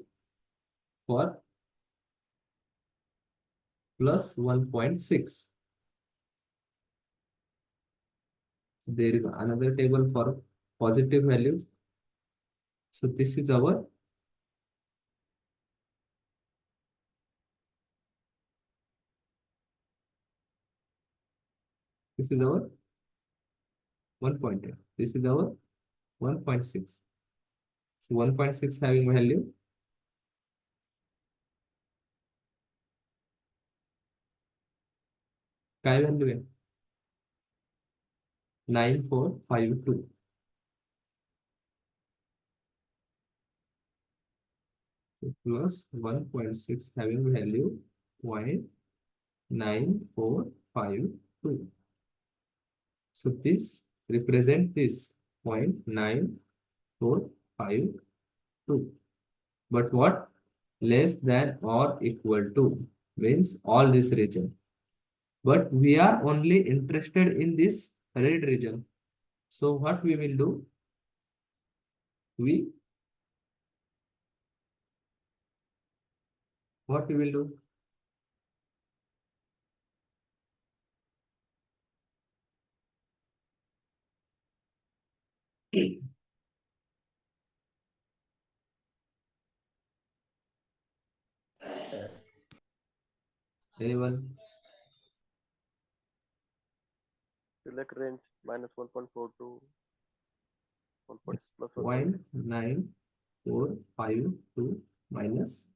for plus 1.6. there is another table for positive values. So this is our this is our 1.8. This is our 1.6. So 1.6 having value. काय value आहे? 9452. So plus 1.6 having value 0.9452. So this represent this 0.9452. But what? Less than or equal to means all this region. But we are only interested in this red region. So what we will do? What we will do? Anyone? Select range minus 1.4 to 1. Yes. Plus 1. 0.9452 minus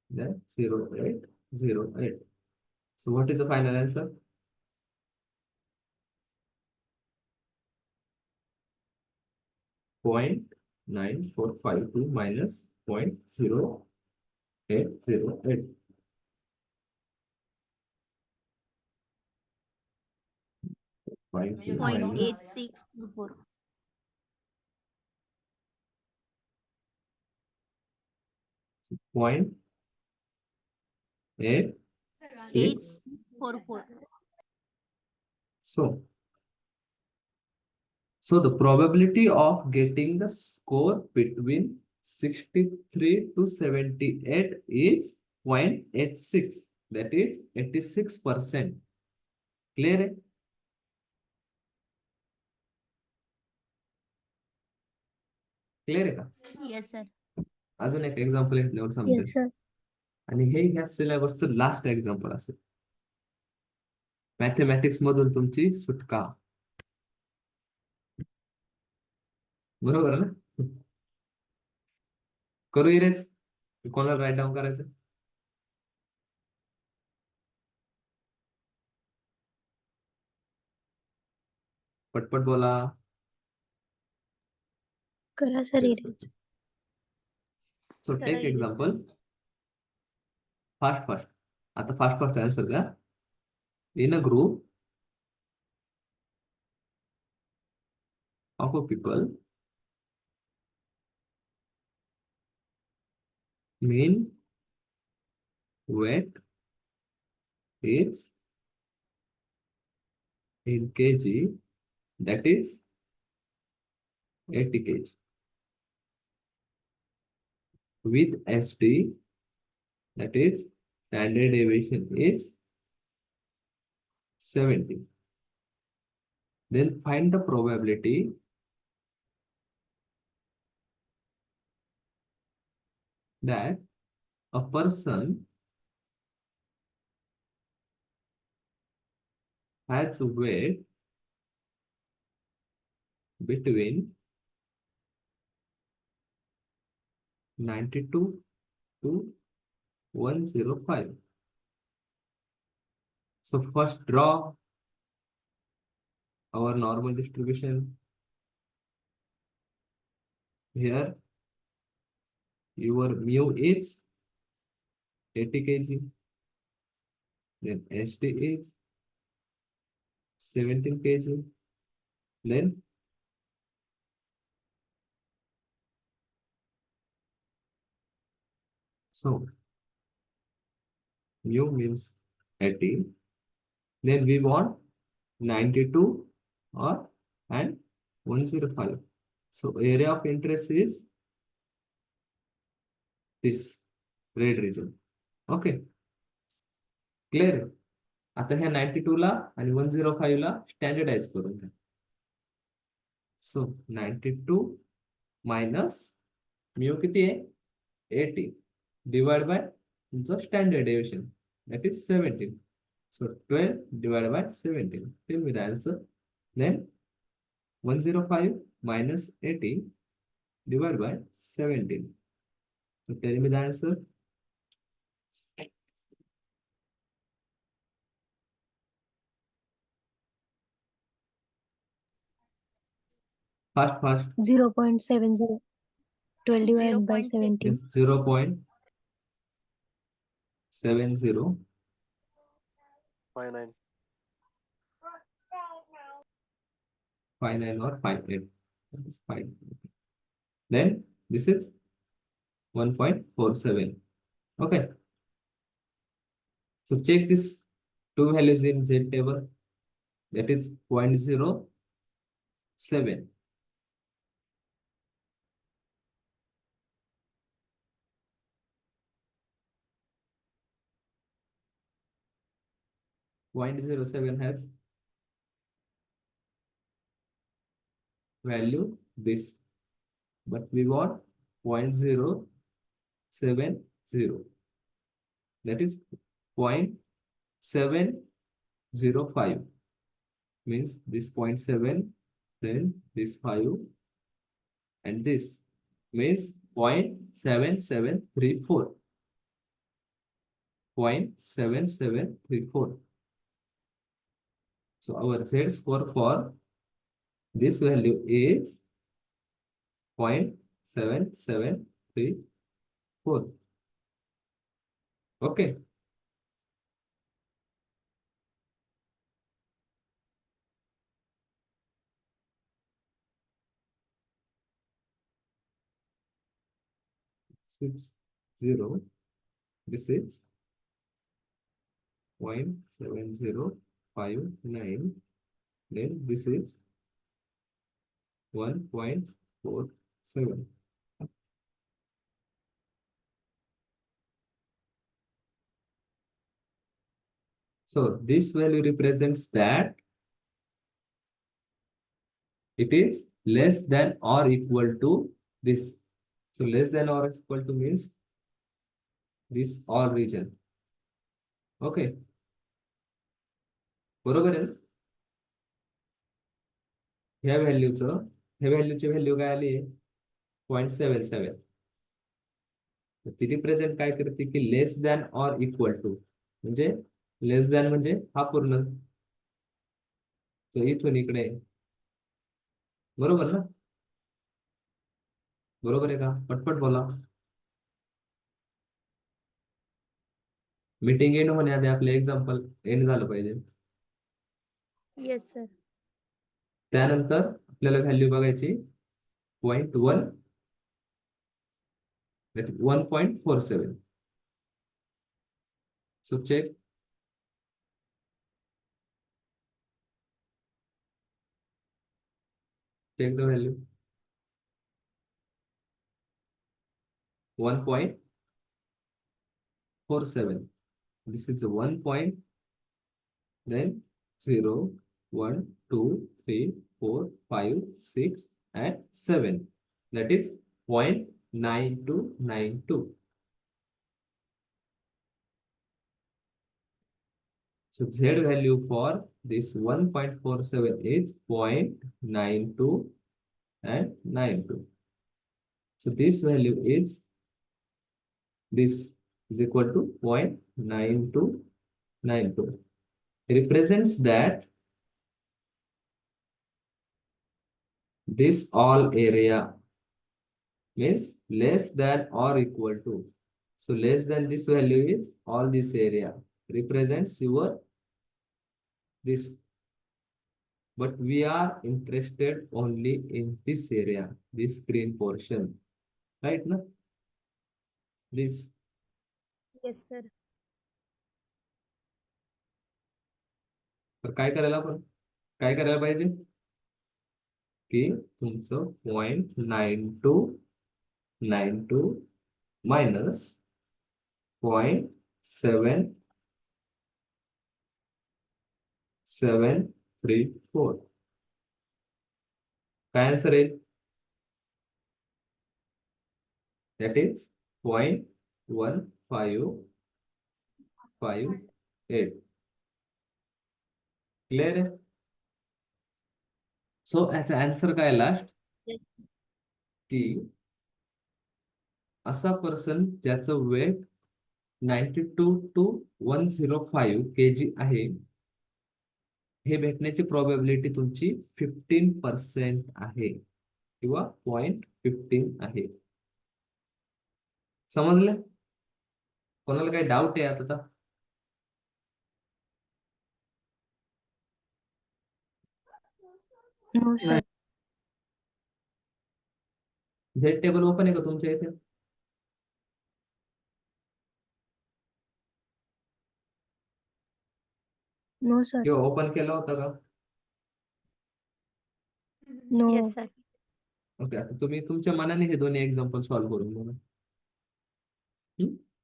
then 0.808. So what is the final answer? Point 9452 minus 0.0808. Point two minus 0.8624. 0.86. 844. So the probability of getting the score between 63 to 78 is 0.86. That is 86%. Clear है? Clear आहे का? Yes, sir. अजून एक example घेतल्यावर समजेल. Yes sir. आणि हे ह्या सिलेबसचं last example असेल. मॅथमॅटिक्स मधून तुमची सुटका. बरोबर ना? करू इरेज कोणाला राईट डाऊन करायचं? पटपट बोला. करा सर Yes, इरेज. So करा take erase. example. Fast. आता fast answer द्या. In a group of a people, mean weight is in kg, that is 80 kg. With ST, that is standard deviation is 70. Then find the probability that a person has weight between 92 to 105. So first draw our normal distribution. Here your mu is 80 kg. Then ST is 17 kg. Then so mu means 80. Then we want 92 or and 105. So area of interest is this red region. Okay. Clear? आता ह्या 92 ला आणि 105 ला standardise करून घ्या. सो 92 minus mu किती आहे 80 divide by तुमचं standard deviation that is 17. So 12 divided by 17. Tell me the answer. Then 105 minus 80 divided by 17. So tell me the answer. Fast. 0.70. 12 divided by 17. It's 0.70. 59. 59 or 58. That is fine. Then this is 1.47. Okay. So check this two values in Z table. That is 0.07. Point 0.07 has value this, but we want 0.070. That is 0.705. Means this 0.7, then this 5, and this means 0.7734. 0.7734. So our Z score for this value is 0.7734. Okay. Six zero. This is 0.7059. Then this is 1.47. So this value represents that it is less than or equal to this. So less than or equal to means this or region. Okay. बरोबर आहे ना? ह्या व्हॅल्यूची value काय आली आहे 0.77. ती represent काय करते की less than or equal to, म्हणजे लेस दॅन म्हणजे हा पूर्ण, तो इथून इकडे. बरोबर ना? बरोबर आहे का? पटपट बोला. मीटिंग एंड होण्याआधी आपले एक्झाम्पल एंड झालं पाहिजे. Yes sir. त्यानंतर आपल्याला व्हॅल्यू बघायची 0.1, 1.47. So check. Check the value. 1.47. This is 1 point, then 0, 1, 2, 3, 4, 5, 6, and 7. That is 0.9292. So Z value for this 1.47 is 0.92 and 92. So this value is equal to 0.9292. Represents that this all area means less than or equal to. So less than this value is all this area represents your this, but we are interested only in this area, this green portion, right? No, this. Yes sir. तर काय करायला पाहिजे की तुमचं 0.9292 minus 0.7 734. काय answer येईल? That is 0.1558. Clear आहे? सो याचा आन्सर काय लास्ट? Yes. की असा पर्सन ज्याचं वेट 92 to 105 kg आहे, हे भेटण्याची प्रोबॅबिलिटी तुमची 15% आहे किंवा 0.15 आहे. समजलं? कोणाला काही डाऊट आहे आता? No sir. Z table open आहे का तुमच्या इथे? No sir. किंवा ओपन केला होता का? नो. Yes, sir. ओके, आता तुम्ही तुमच्या मनाने हे दोन्ही एक्झाम्पल सॉल्व्ह करून बघा.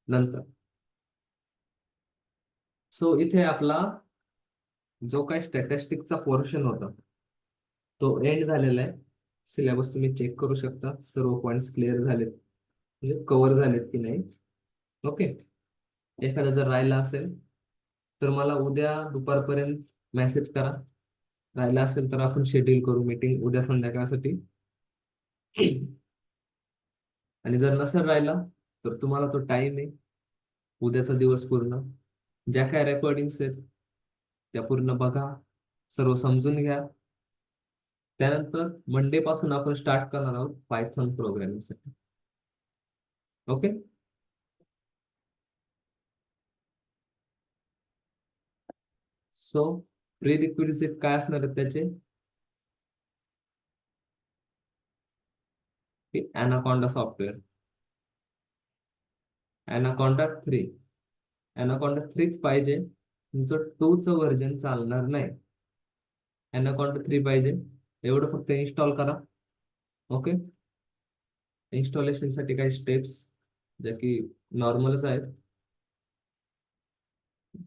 नंतर सो इथे आपला जो काही स्टॅटिस्टिकचा पोर्शन होता तो एंड झालेला आहे. सिलेबस तुम्ही चेक करू शकता, सर्व पॉइंट्स क्लिअर झालेत, म्हणजे कव्हर झालेत की नाही. ओके, एखादा जर राहिला असेल तर मला उद्या दुपारपर्यंत मेसेज करा. राहिला असेल तर आपण शेड्यूल करू मीटिंग उद्या संध्याकाळसाठी. आणि जर नसेल राहिला तर तुम्हाला तो टाइम आहे उद्याचा दिवस पूर्ण, ज्या काय रेकॉर्डिंग्स आहेत त्या पूर्ण बघा, सर्व समजून घ्या. त्यानंतर मंडे पासून आपण स्टार्ट करणार आहोत पायथॉन प्रोग्रामिंगसाठी. ओके, सो प्री रिक्विजिट काय असणार आहेत त्याचे? Anaconda software, Anaconda 3. Anaconda 3च पाहिजे, तुमचं 2चं व्हर्जन चालणार नाही. Anaconda 3 पाहिजे, एवढं फक्त इन्स्टॉल करा. ओके, इन्स्टॉलेशन साठी काही स्टेप्स ज्या की नॉर्मलच आहेत,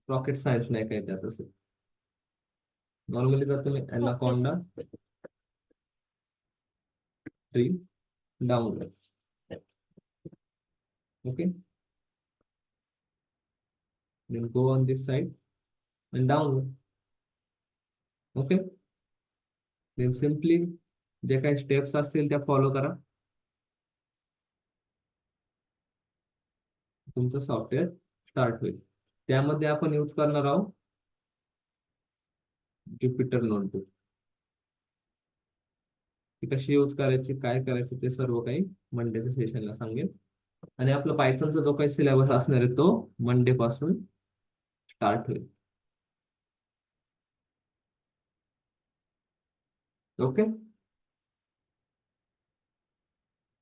रॉकेट सायन्स नाही काय त्यात असं. नॉर्मली जर तुम्ही Anaconda 3 download. Okay, then go on this side and download. Okay, then simply जे काही स्टेप्स असतील त्या फॉलो करा, तुमचं सॉफ्टवेअर स्टार्ट होईल. त्यामध्ये आपण यूज करणार आहोत ज्युपिटर नोटबुक. ती कशी यूज करायची, काय करायचं ते सर्व काही मंडेच्या सेशनला सांगेल. आणि आपला पायथॉनचा जो काही सिलेबस असणार आहे तो मंडे पासून स्टार्ट होईल. Okay,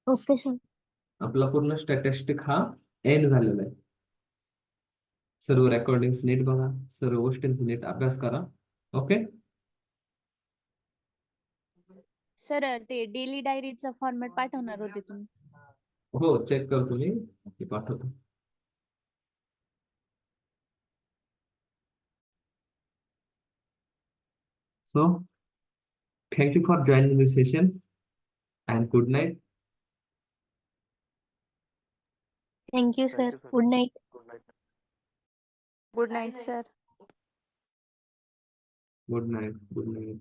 okay sir. आपला पूर्ण स्टॅटिस्टिक हा एंड झालेला आहे. सर्व रेकॉर्डिंग नीट बघा, सर्व गोष्टींचा नीट अभ्यास करा. ओके, सर ते डेली डायरीचा फॉर्मॅट पाठवणार होते तुम्ही. हो चेक करतो मी, पाठवतो. So, thank you for joining this session and good night. Thank you Thank sir. you, sir. Good night. Good night. Good night, sir. Good night. Good night.